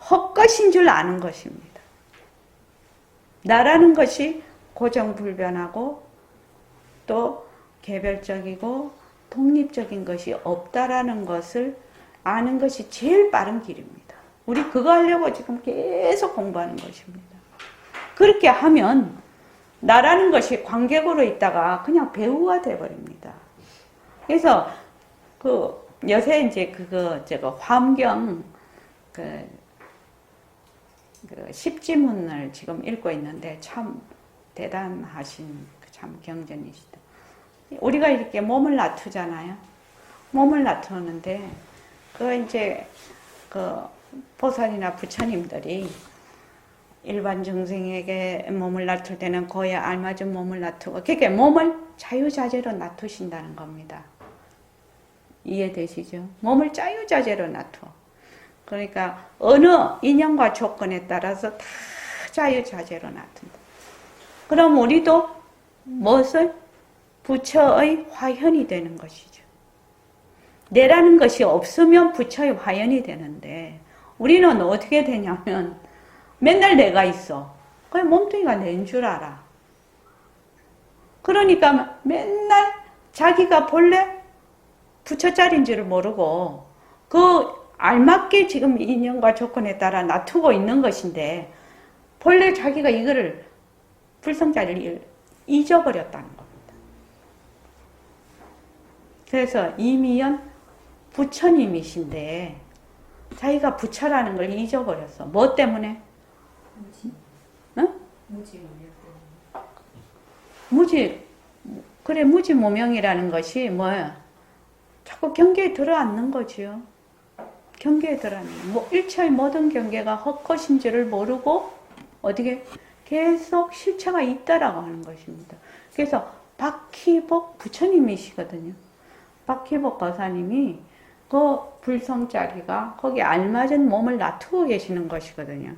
헛것인 줄 아는 것입니다. 나라는 것이 고정불변하고 또 개별적이고 독립적인 것이 없다라는 것을 아는 것이 제일 빠른 길입니다. 우리 그거 하려고 지금 계속 공부하는 것입니다. 그렇게 하면 나라는 것이 관객으로 있다가 그냥 배우가 돼버립니다. 그래서 요새 이제 제가 화엄경 십지문을 지금 읽고 있는데 참 대단하신 참 경전이시다. 우리가 이렇게 몸을 놔두잖아요. 몸을 놔두는데 이제 보살이나 부처님들이 일반 중생에게 몸을 놔둘 때는 그에 알맞은 몸을 놔두고 그렇게 몸을 자유자재로 놔두신다는 겁니다. 이해되시죠? 몸을 자유자재로 놔둬. 그러니까 어느 인연과 조건에 따라서 다 자유자재로 놔둔다. 그럼 우리도 무엇을? 부처의 화현이 되는 것이죠. 내라는 것이 없으면 부처의 화현이 되는데 우리는 어떻게 되냐면 맨날 내가 있어. 그냥 몸뚱이가 낸 줄 알아. 그러니까 맨날 자기가 본래 부처자리인 줄을 모르고 알맞게 지금 인연과 조건에 따라 놔두고 있는 것인데 본래 자기가 이거를 불성자리를 잊어버렸다는 겁니다. 그래서 이미연 부처님이신데 자기가 부처라는 걸 잊어버렸어. 뭐 때문에? 무지. 응? 무지. 무지. 그래, 무지무명이라는 것이 뭐야? 자꾸 경계에 들어앉는 거지요. 경계에 들어앉는. 일체의 모든 경계가 헛것인 줄을 모르고 어떻게 계속 실체가 있다라고 하는 것입니다. 그래서 박희복 부처님이시거든요. 박희복 거사님이 그 불성자리가 거기 알맞은 몸을 놔두고 계시는 것이거든요.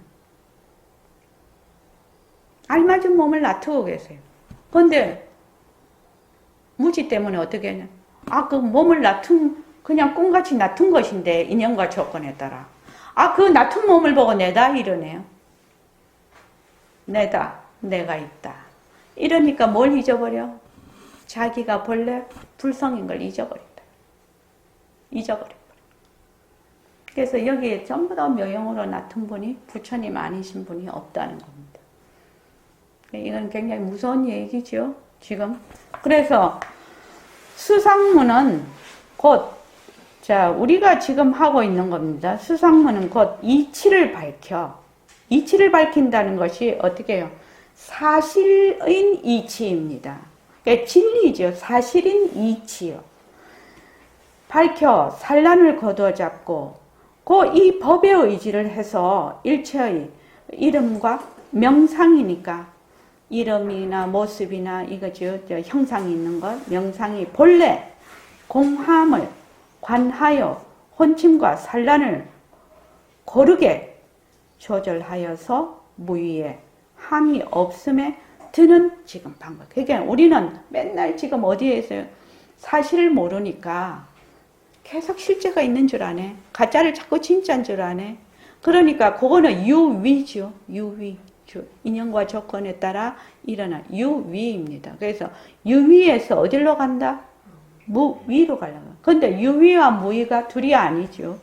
알맞은 몸을 놔두고 계세요. 그런데 무지 때문에 어떻게 하냐? 그 몸을 그냥 꿈같이 놔둔 것인데 인연과 조건에 따라. 그 놔둔 몸을 보고 내다 이러네요. 내다, 내가 있다. 이러니까 뭘 잊어버려? 자기가 본래 불성인 걸 잊어버린다. 잊어버려. 그래서 여기에 전부 다 묘용으로 놔둔 분이 부처님 아니신 분이 없다는 겁니다. 이건 굉장히 무서운 얘기죠, 지금. 그래서 수상문은 곧, 우리가 지금 하고 있는 겁니다. 수상문은 곧 이치를 밝힌다는 것이 어떻게 해요? 사실인 이치입니다. 그러니까 진리죠. 사실인 이치요. 밝혀 산란을 거두어 잡고 이 법에 의지를 해서 일체의 이름과 명상이니까 이름이나 모습이나 이거죠. 형상이 있는 것, 명상이 본래 공함을 관하여 혼침과 산란을 고르게 조절하여서 무위에 함이 없음에 드는 지금 방법. 그러니까 우리는 맨날 지금 어디에서 사실을 모르니까 계속 실제가 있는 줄 아네. 가짜를 자꾸 진짜인 줄 아네. 그러니까 그거는 유위죠. 유위. 인연과 조건에 따라 일어난 유위입니다. 그래서 유위에서 어디로 간다? 무위로 가려고. 근데 유위와 무위가 둘이 아니죠.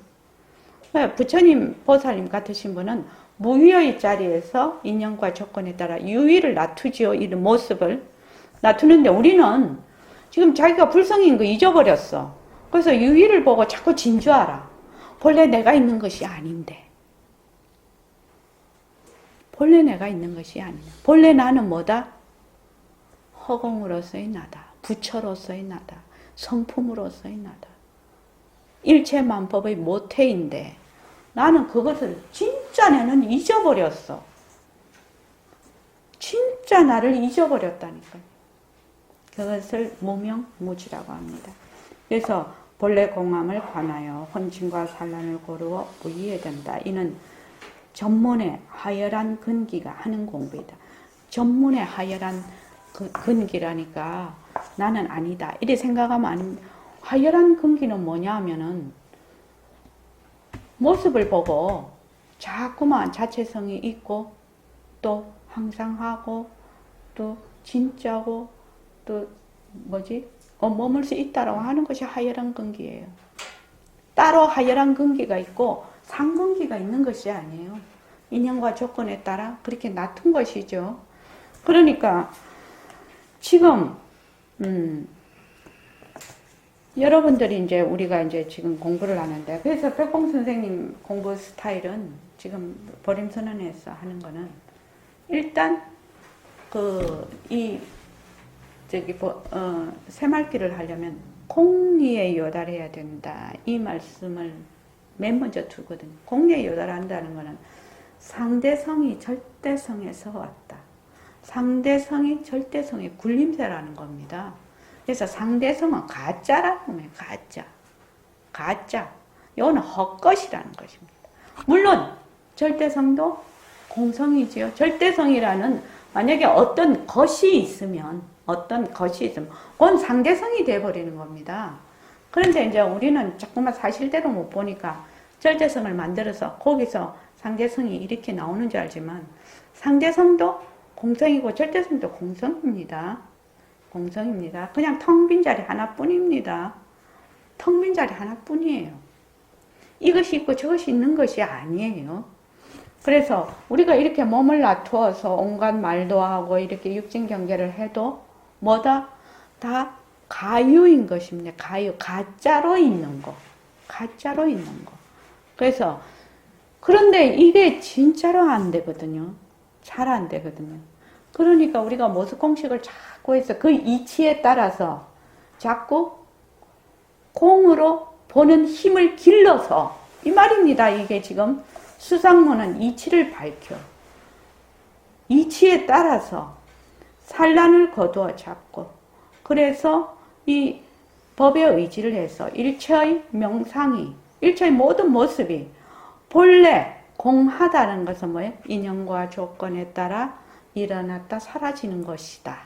부처님, 보살님 같으신 분은 무위의 자리에서 인연과 조건에 따라 유위를 놔두지요. 이런 모습을 놔두는데 우리는 지금 자기가 불성인 거 잊어버렸어. 그래서 유위를 보고 자꾸 진주하라. 본래 내가 있는 것이 아닌데. 본래 내가 있는 것이 아니다. 본래 나는 뭐다? 허공으로서의 나다. 부처로서의 나다. 성품으로서의 나다. 일체만법의 모태인데 나는 그것을 진짜 나는 잊어버렸어. 진짜 나를 잊어버렸다니까요. 그것을 무명무지라고 합니다. 그래서 본래 공함을 관하여 혼침과 산란을 고루어 부의해야 된다. 이는 전문의 하열한 근기가 하는 공부이다. 전문의 하열한 근기라니까 나는 아니다. 이래 생각하면 아닙니다. 하열한 근기는 뭐냐 하면은 모습을 보고 자꾸만 자체성이 있고 또 항상 하고 또 진짜고 또 머물 수 있다라고 하는 것이 하열한 근기예요. 따로 하열한 근기가 있고 상근기가 있는 것이 아니에요. 인연과 조건에 따라 그렇게 놔둔 것이죠. 그러니까 지금 여러분들이 이제 우리가 이제 지금 공부를 하는데, 그래서 백봉 선생님 공부 스타일은 지금 보림선언에서 하는 거는 일단 새말기를 하려면 공리에 요달해야 된다. 이 말씀을 맨 먼저 두거든요. 공리에 요달한다는 거는 상대성이 절대성에서 왔다. 상대성이 절대성의 굴림새라는 겁니다. 그래서 상대성은 가짜라는 거예요. 가짜. 이거는 헛것이라는 것입니다. 물론 절대성도 공성이지요. 절대성이라는 만약에 어떤 것이 있으면 그건 상대성이 돼버리는 겁니다. 그런데 이제 우리는 자꾸만 사실대로 못 보니까 절대성을 만들어서 거기서 상대성이 이렇게 나오는 줄 알지만 상대성도 공성이고 절대성도 공성입니다. 그냥 텅 빈 자리 하나뿐입니다. 텅 빈 자리 하나뿐이에요. 이것이 있고 저것이 있는 것이 아니에요. 그래서 우리가 이렇게 몸을 놔두어서 온갖 말도 하고 이렇게 육진 경계를 해도 뭐다? 다 가유인 것입니다. 가유, 가짜로 있는 거. 그래서 그런데 이게 진짜로 안 되거든요. 잘 안 되거든요. 그러니까 우리가 모습 공식을 자꾸 해서 그 이치에 따라서 자꾸 공으로 보는 힘을 길러서 이 말입니다. 이게 지금 수상문은 이치를 밝혀 이치에 따라서 산란을 거두어 잡고 그래서 이 법에 의지를 해서 일체의 명상이 일체의 모든 모습이 본래 공하다는 것은 뭐예요? 인연과 조건에 따라 일어났다 사라지는 것이다.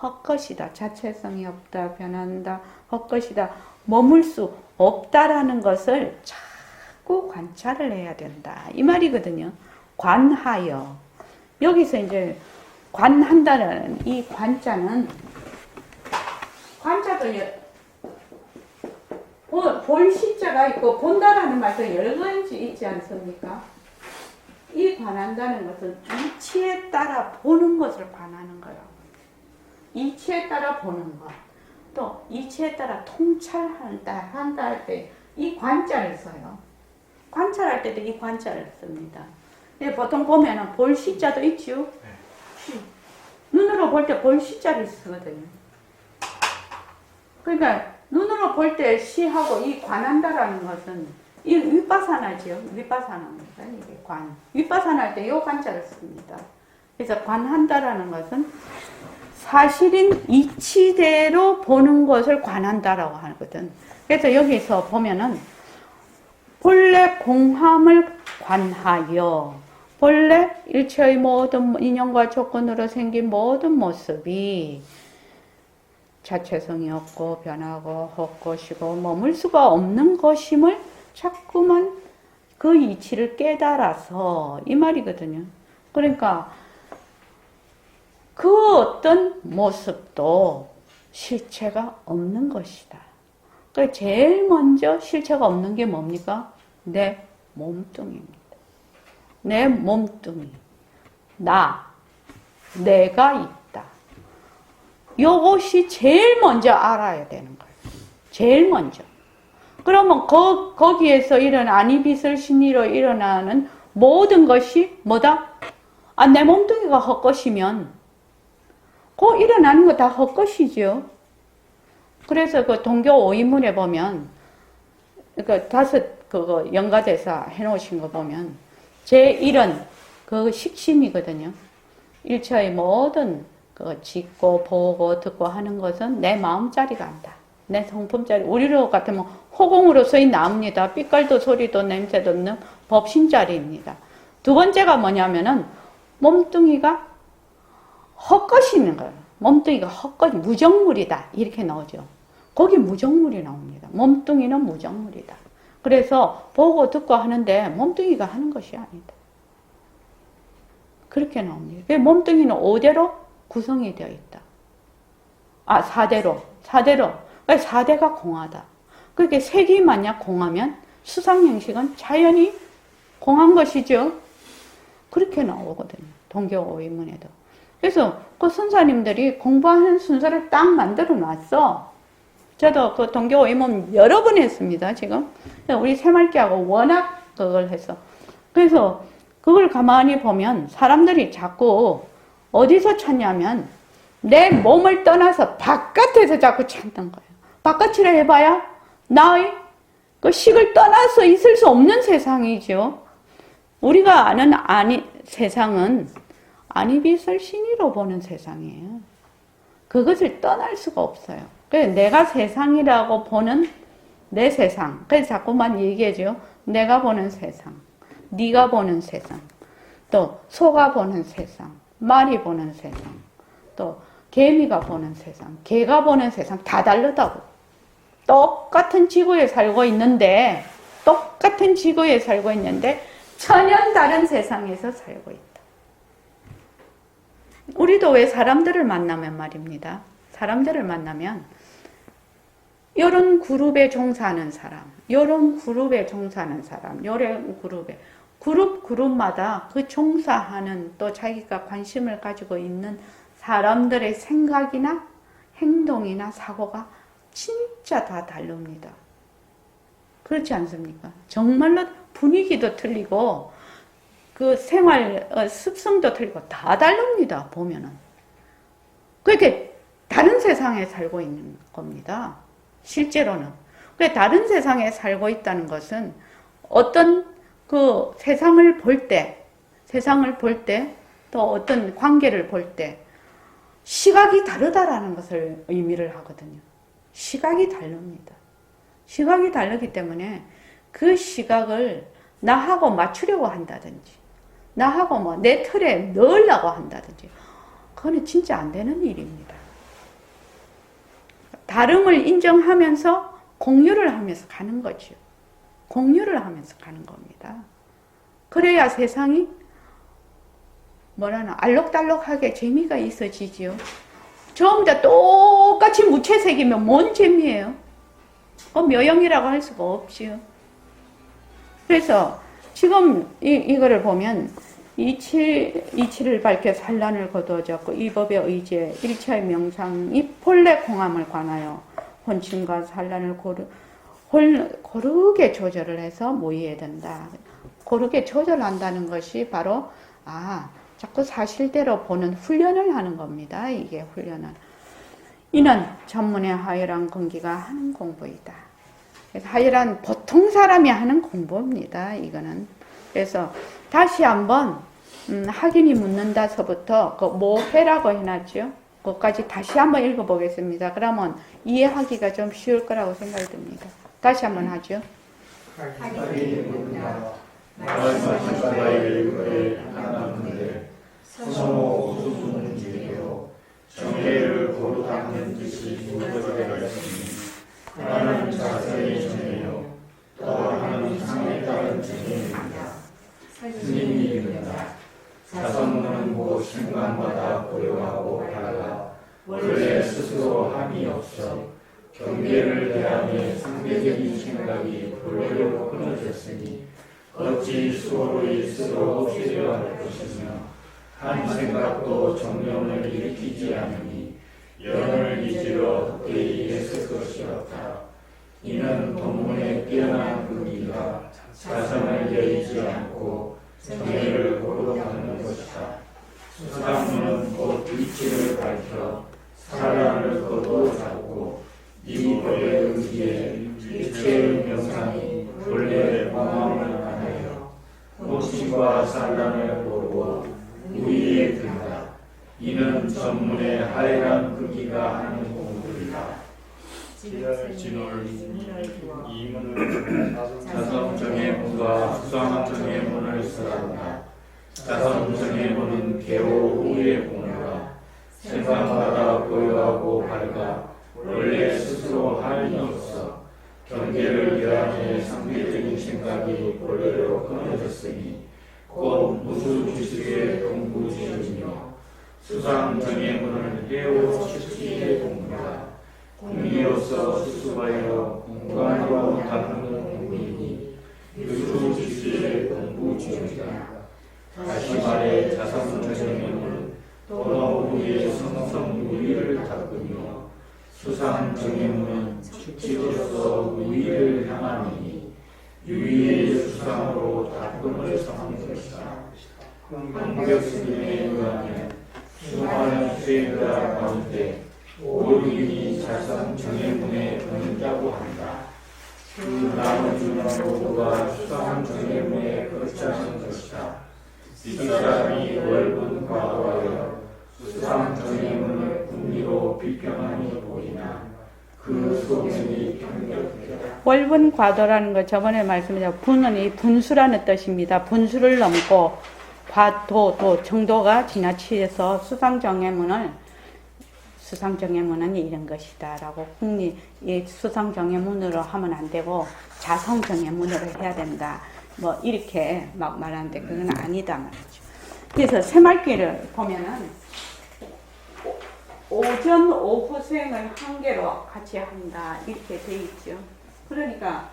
헛것이다. 자체성이 없다. 변한다. 헛것이다. 머물 수 없다라는 것을 자꾸 관찰을 해야 된다. 이 말이거든요. 관하여. 여기서 이제 관한다는 이 관자는 볼 시자가 있고 본다라는 말도 여러 가지 있지 않습니까? 이 관한다는 것은 이치에 따라 보는 것을 관하는 거예요. 이치에 따라 보는 것. 또 이치에 따라 통찰한다 할 때 이 관자를 써요. 관찰할 때도 이 관자를 씁니다. 보통 보면은 볼 시자도 있죠. 눈으로 볼 때 볼 시자를 쓰거든요. 그러니까 눈으로 볼 때 시하고 이 관한다라는 것은 이 윗바사나죠. 윗바사나입니다. 이게 관. 윗바사나 할 때 이 관자를 씁니다. 그래서 관한다라는 것은 사실인 이치대로 보는 것을 관한다라고 하거든. 그래서 여기서 보면은 본래 공함을 관하여 본래 일체의 모든 인연과 조건으로 생긴 모든 모습이 자체성이 없고 변하고 헛것이고 머물 수가 없는 것임을 자꾸만 그 이치를 깨달아서 이 말이거든요. 그러니까 그 어떤 모습도 실체가 없는 것이다. 그러니까 제일 먼저 실체가 없는 게 뭡니까? 내 몸뚱이입니다. 내 몸뚱이. 내가 있다. 요것이 제일 먼저 알아야 되는 거예요. 제일 먼저. 그러면 거기에서 아니비설 심리로 일어나는 모든 것이 뭐다? 내 몸뚱이가 헛것이면 일어나는 거 다 헛것이죠. 그래서 그 동교 5인문에 보면 그 5 연가대사 해놓으신 거 보면 제1은 그 식심이거든요. 일체의 모든 그거 짓고 보고 듣고 하는 것은 내 마음자리가 안다. 내 성품자리. 우리로 같으면 허공으로서의 나옵니다. 빛깔도 소리도 냄새도 없는 법신자리입니다. 두 번째가 뭐냐면은 몸뚱이가 헛것이 있는 거예요. 몸뚱이가 헛것이 무정물이다. 이렇게 나오죠. 거기 무정물이 나옵니다. 몸뚱이는 무정물이다. 그래서 보고 듣고 하는데 몸뚱이가 하는 것이 아니다. 그렇게 나옵니다. 몸뚱이는 5대로 구성이 되어 있다. 4대로. 4대가 공하다. 그렇게 색이 만약 공하면 수상 형식은 자연히 공한 것이죠. 그렇게 나오거든요. 동교오이문에도. 그래서 그 선사님들이 공부하는 순서를 딱 만들어 놨어. 저도 그 동교오이문 여러 번 했습니다, 지금. 우리 새말기하고 워낙 그걸 해서. 그래서 그걸 가만히 보면 사람들이 자꾸 어디서 찾냐면 내 몸을 떠나서 바깥에서 자꾸 찾는 거예요. 바깥이라 해봐야 나의 그 식을 떠나서 있을 수 없는 세상이죠. 우리가 아는 세상은 안이빛을 신의로 보는 세상이에요. 그것을 떠날 수가 없어요. 그래서 내가 세상이라고 보는 내 세상. 그래서 자꾸만 얘기해줘. 내가 보는 세상, 네가 보는 세상, 또 소가 보는 세상, 말이 보는 세상, 또 개미가 보는 세상, 개가 보는 세상 다 다르다고. 똑같은 지구에 살고 있는데 전혀 다른 세상에서 살고 있다. 우리도 왜 사람들을 만나면 말입니다. 사람들을 만나면 요런 그룹에 종사하는 사람, 요런 그룹에 종사하는 사람, 요런 그룹마다 그 종사하는 또 자기가 관심을 가지고 있는 사람들의 생각이나 행동이나 사고가 진짜 다 다릅니다. 그렇지 않습니까? 정말로 분위기도 틀리고 그 생활 습성도 틀리고 다 다릅니다. 보면은. 그렇게 다른 세상에 살고 있는 겁니다. 실제로는. 그래 다른 세상에 살고 있다는 것은 어떤 그 세상을 볼 때 또 어떤 관계를 볼 때 시각이 다르다라는 것을 의미를 하거든요. 시각이 다릅니다. 시각이 다르기 때문에 그 시각을 나하고 맞추려고 한다든지 나하고 내 틀에 넣으려고 한다든지 그거는 진짜 안 되는 일입니다. 다름을 인정하면서 공유를 하면서 가는 거죠. 공유를 하면서 가는 겁니다. 그래야 세상이 알록달록하게 재미가 있어지지요. 전부 다 똑같이 무채색이면 뭔 재미예요? 묘형이라고 할 수가 없지요. 그래서 지금 이거를 보면 이치를 밝혀 산란을 거두어졌고 이 법에 의지해 일체의 명상이 본래 공함을 관하여 혼침과 산란을 고르게 조절을 해서 모의해야 된다. 고르게 조절한다는 것이 바로 자꾸 사실대로 보는 훈련을 하는 겁니다. 이게 훈련은. 이는 전문의 하열한 근기가 하는 공부이다. 그래서 하열한 보통 사람이 하는 공부입니다. 이거는. 그래서 다시 한번 학인이 묻는다서부터 그 모회라고 해놨죠. 그것까지 다시 한번 읽어보겠습니다. 그러면 이해하기가 좀 쉬울 거라고 생각이 듭니다. 다시 한번 하죠. 학인이 묻는다. 말씀하신 바의 일거를 하나님을 성호 우수수는 주의로 정례를 고루 닦는 뜻이 무엇이 되었으니 하나는 자세히 정해요. 또 하나는 상에 따른 정해입니다. 스님이 이른다. 사성문은 곧 신관마다 고요하고 달라 원래 스스로 함이 없어 경계를 대하며 상대적인 생각이 본래로 끊어졌으니 어찌 수호를 스스로 없애려 할 것이며 한 생각도 정념을 일으키지 않으니 연을 잊으려 헛되이 애쓸 것이 없다. 이는 동문의 뛰어난 근기가 사성을 여의지 않고 정의를 고독하는 것이다. 수상문은 곧 이치를 밝혀 사랑을 거두어잡고 이 법의 의지에 일체의 명상이 본래 공함을 관하여 혼침과 산란을 보고 우위에 든다. 이는 전문의 진월 이문을 자성정예문과 수상정예문을 쓰란다. 자성정예문은 개호 후의 공부라. 생각마다 고요하고 밝아 원래 스스로 할이 없어 경계를 위하여 상대적인 생각이 본래로 끊어졌으니 곧 무수 지식의 공부지이며 수상정예문은 해오 치치의 공부라. 공리로서 수수하여 공간으로 닦는 공부이니 유수 지식의 공부지이다. 다시 말해 자성정예문은 도노후의 성성무의를 닦으며 수상정예문은 축지로서 무의를 향하니 유의의 수상으로 닦음을 삼는 것이다. 황벽스님에 의하면 수많은 수행자 가운데 오륙이 자성정예문에 드는다고 한다. 그 나머지는 모두가 수상정예문에 거치하는 것이다. 이 사람이 월분 과도하여 수상정예문을 군리로 비평하니 보이나 그 소견이 편격하다. 월분 과도라는 거 저번에 말씀드린 분은 이 분수라는 뜻입니다. 분수를 넘고 과도 정도가 지나치서 수상정예문은 이런 것이다 라고 국리 이 수상정예문으로 하면 안 되고 자성정예문으로 해야 된다. 뭐 이렇게 막 말하는데 그건 아니다 말이죠. 그래서 새말귀를 보면은 오전 오후 수행을 한 개로 같이 한다 이렇게 돼 있죠. 그러니까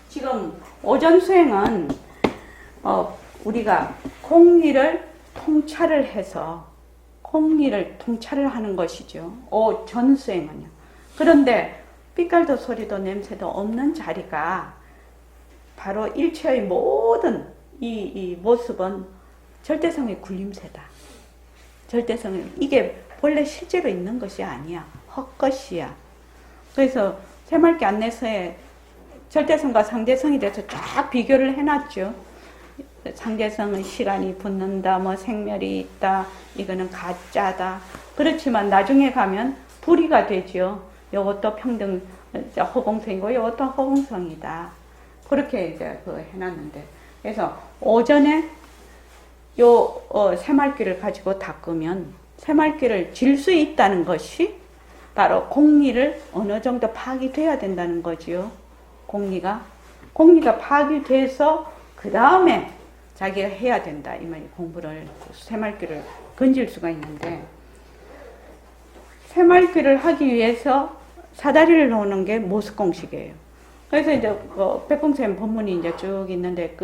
지금 오전 수행은 우리가 공리를 통찰을 해서 공리를 통찰을 하는 것이죠. 오전 수행은요. 그런데 빛깔도 소리도 냄새도 없는 자리가 바로 일체의 모든 이 모습은 절대성의 굴림새다. 절대성이 이게 본래 실제로 있는 것이 아니야. 헛것이야. 그래서 새말귀 안내서에 절대성과 상대성에 대해서 쫙 비교를 해놨죠. 상대성은 시간이 붙는다, 뭐 생멸이 있다, 이거는 가짜다. 그렇지만 나중에 가면 불이가 되죠. 이것도 평등 허공성이고 이것도 허공성이다. 그렇게 이제 해놨는데, 그래서 오전에 새말귀를 가지고 닦으면 새말귀를 질 수 있다는 것이 바로 공리를 어느 정도 파악이 돼야 된다는 거지요. 공리가 파악이 돼서 그 다음에 자기가 해야 된다. 이 말이 공부를 새말귀를 건질 수가 있는데, 새말귀를 하기 위해서 사다리를 놓는 게 모습공식이에요. 그래서 이제 백공쌤 법문이 이제 쭉 있는데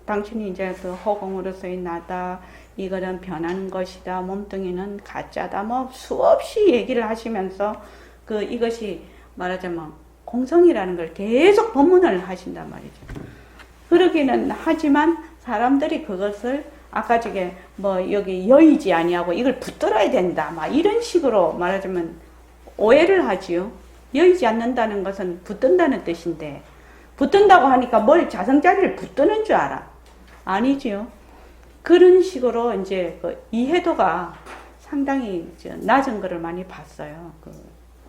당신이 이제 허공으로서의 나다, 이거는 변하는 것이다, 몸뚱이는 가짜다, 뭐 수없이 얘기를 하시면서 이것이 말하자면 공성이라는 걸 계속 법문을 하신단 말이죠. 그러기는 하지만 사람들이 그것을 아까 저게 여기 여의지 아니하고 이걸 붙들어야 된다, 막 이런 식으로 말하자면 오해를 하지요. 여의지 않는다는 것은 붙든다는 뜻인데, 붙든다고 하니까 뭘 자성자리를 붙드는 줄 알아? 아니지요. 그런 식으로 이제 이해도가 상당히 낮은 거를 많이 봤어요.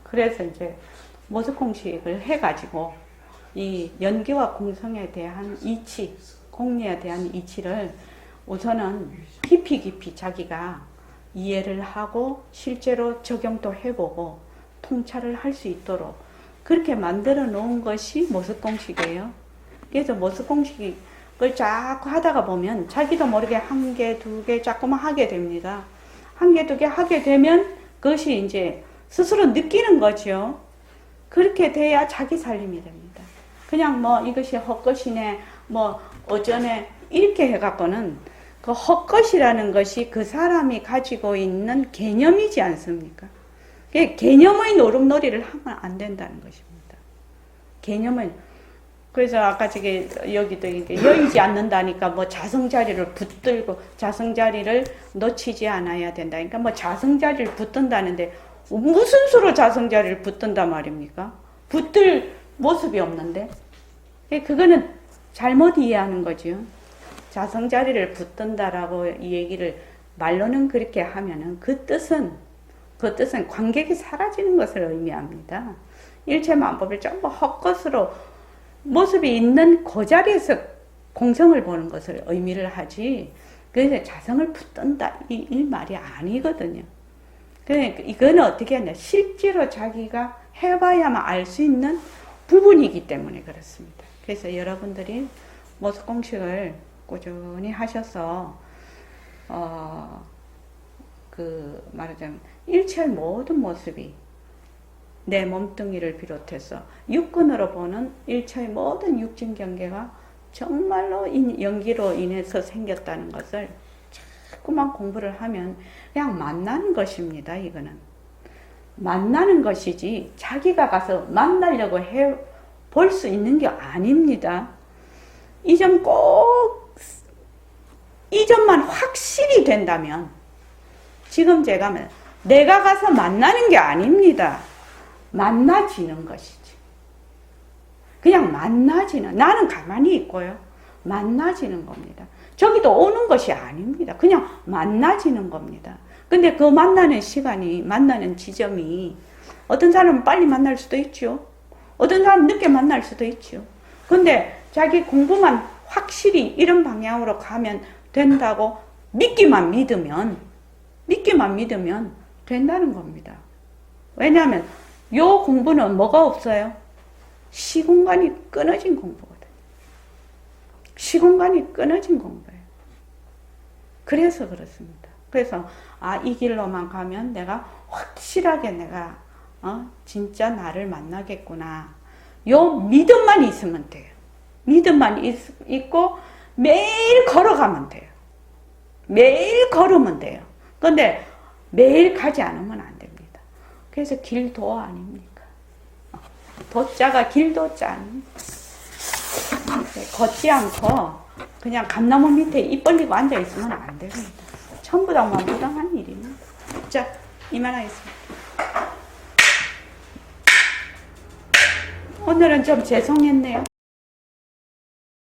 그래서 이제 모습공식을 해가지고 이 연기와 공성에 대한 이치, 공리에 대한 이치를 우선은 깊이 자기가 이해를 하고 실제로 적용도 해보고 통찰을 할 수 있도록 그렇게 만들어 놓은 것이 모습공식이에요. 그래서 모습공식을 자꾸 하다가 보면 자기도 모르게 한 개, 두 개 자꾸만 하게 됩니다. 한 개, 두 개 하게 되면 그것이 이제 스스로 느끼는 거죠. 그렇게 돼야 자기 살림이 됩니다. 그냥 이것이 헛것이네, 어전에 이렇게 해갖고는 그 헛것이라는 것이 그 사람이 가지고 있는 개념이지 않습니까? 개념의 노름놀이를 하면 안 된다는 것입니다. 개념은, 그래서 아까 여기도 여의지 않는다니까 자성자리를 붙들고 자성자리를 놓치지 않아야 된다. 그러니까 자성자리를 붙든다는데 무슨 수로 자성자리를 붙든단 말입니까? 붙들 모습이 없는데. 그거는 잘못 이해하는 거죠. 자성자리를 붙든다라고 이 얘기를 말로는 그렇게 하면은 그 뜻은 관객이 사라지는 것을 의미합니다. 일체만법을 전부 헛것으로 모습이 있는 그 자리에서 공성을 보는 것을 의미를 하지, 그래서 자성을 붙든다 이 말이 아니거든요. 그러니까 이거는 어떻게 하냐, 실제로 자기가 해봐야만 알 수 있는 부분이기 때문에 그렇습니다. 그래서 여러분들이 모습 공식을 꾸준히 하셔서 말하자면 일체의 모든 모습이 내 몸뚱이를 비롯해서 육근으로 보는 일체의 모든 육진 경계가 정말로 연기로 인해서 생겼다는 것을 자꾸만 공부를 하면 그냥 만나는 것입니다. 이거는 만나는 것이지 자기가 가서 만나려고 해 볼 수 있는 게 아닙니다. 이 점만 확실히 된다면, 지금 제가 내가 가서 만나는 게 아닙니다. 만나지는 것이지. 그냥 만나지는, 나는 가만히 있고요. 만나지는 겁니다. 저기도 오는 것이 아닙니다. 그냥 만나지는 겁니다. 근데 그 만나는 시간이, 만나는 지점이 어떤 사람은 빨리 만날 수도 있죠. 어떤 사람은 늦게 만날 수도 있죠. 근데 자기 공부만 확실히 이런 방향으로 가면 된다고 믿기만 믿으면 된다는 겁니다. 왜냐하면 요 공부는 뭐가 없어요? 시공간이 끊어진 공부거든요. 시공간이 끊어진 공부예요. 그래서 그렇습니다. 그래서 이 길로만 가면 내가 확실하게 내가 진짜 나를 만나겠구나. 요 믿음만 있으면 돼요. 믿음만 있고 매일 걸어가면 돼요. 매일 걸으면 돼요. 근데 매일 가지 않으면 안 됩니다. 그래서 길도 아닙니까? 도자가 길도자 아닙니까? 걷지 않고 그냥 감나무 밑에 입 벌리고 앉아 있으면 안 됩니다. 전부 다 부당한 일입니다. 자, 이만하겠습니다. 오늘은 좀 죄송했네요.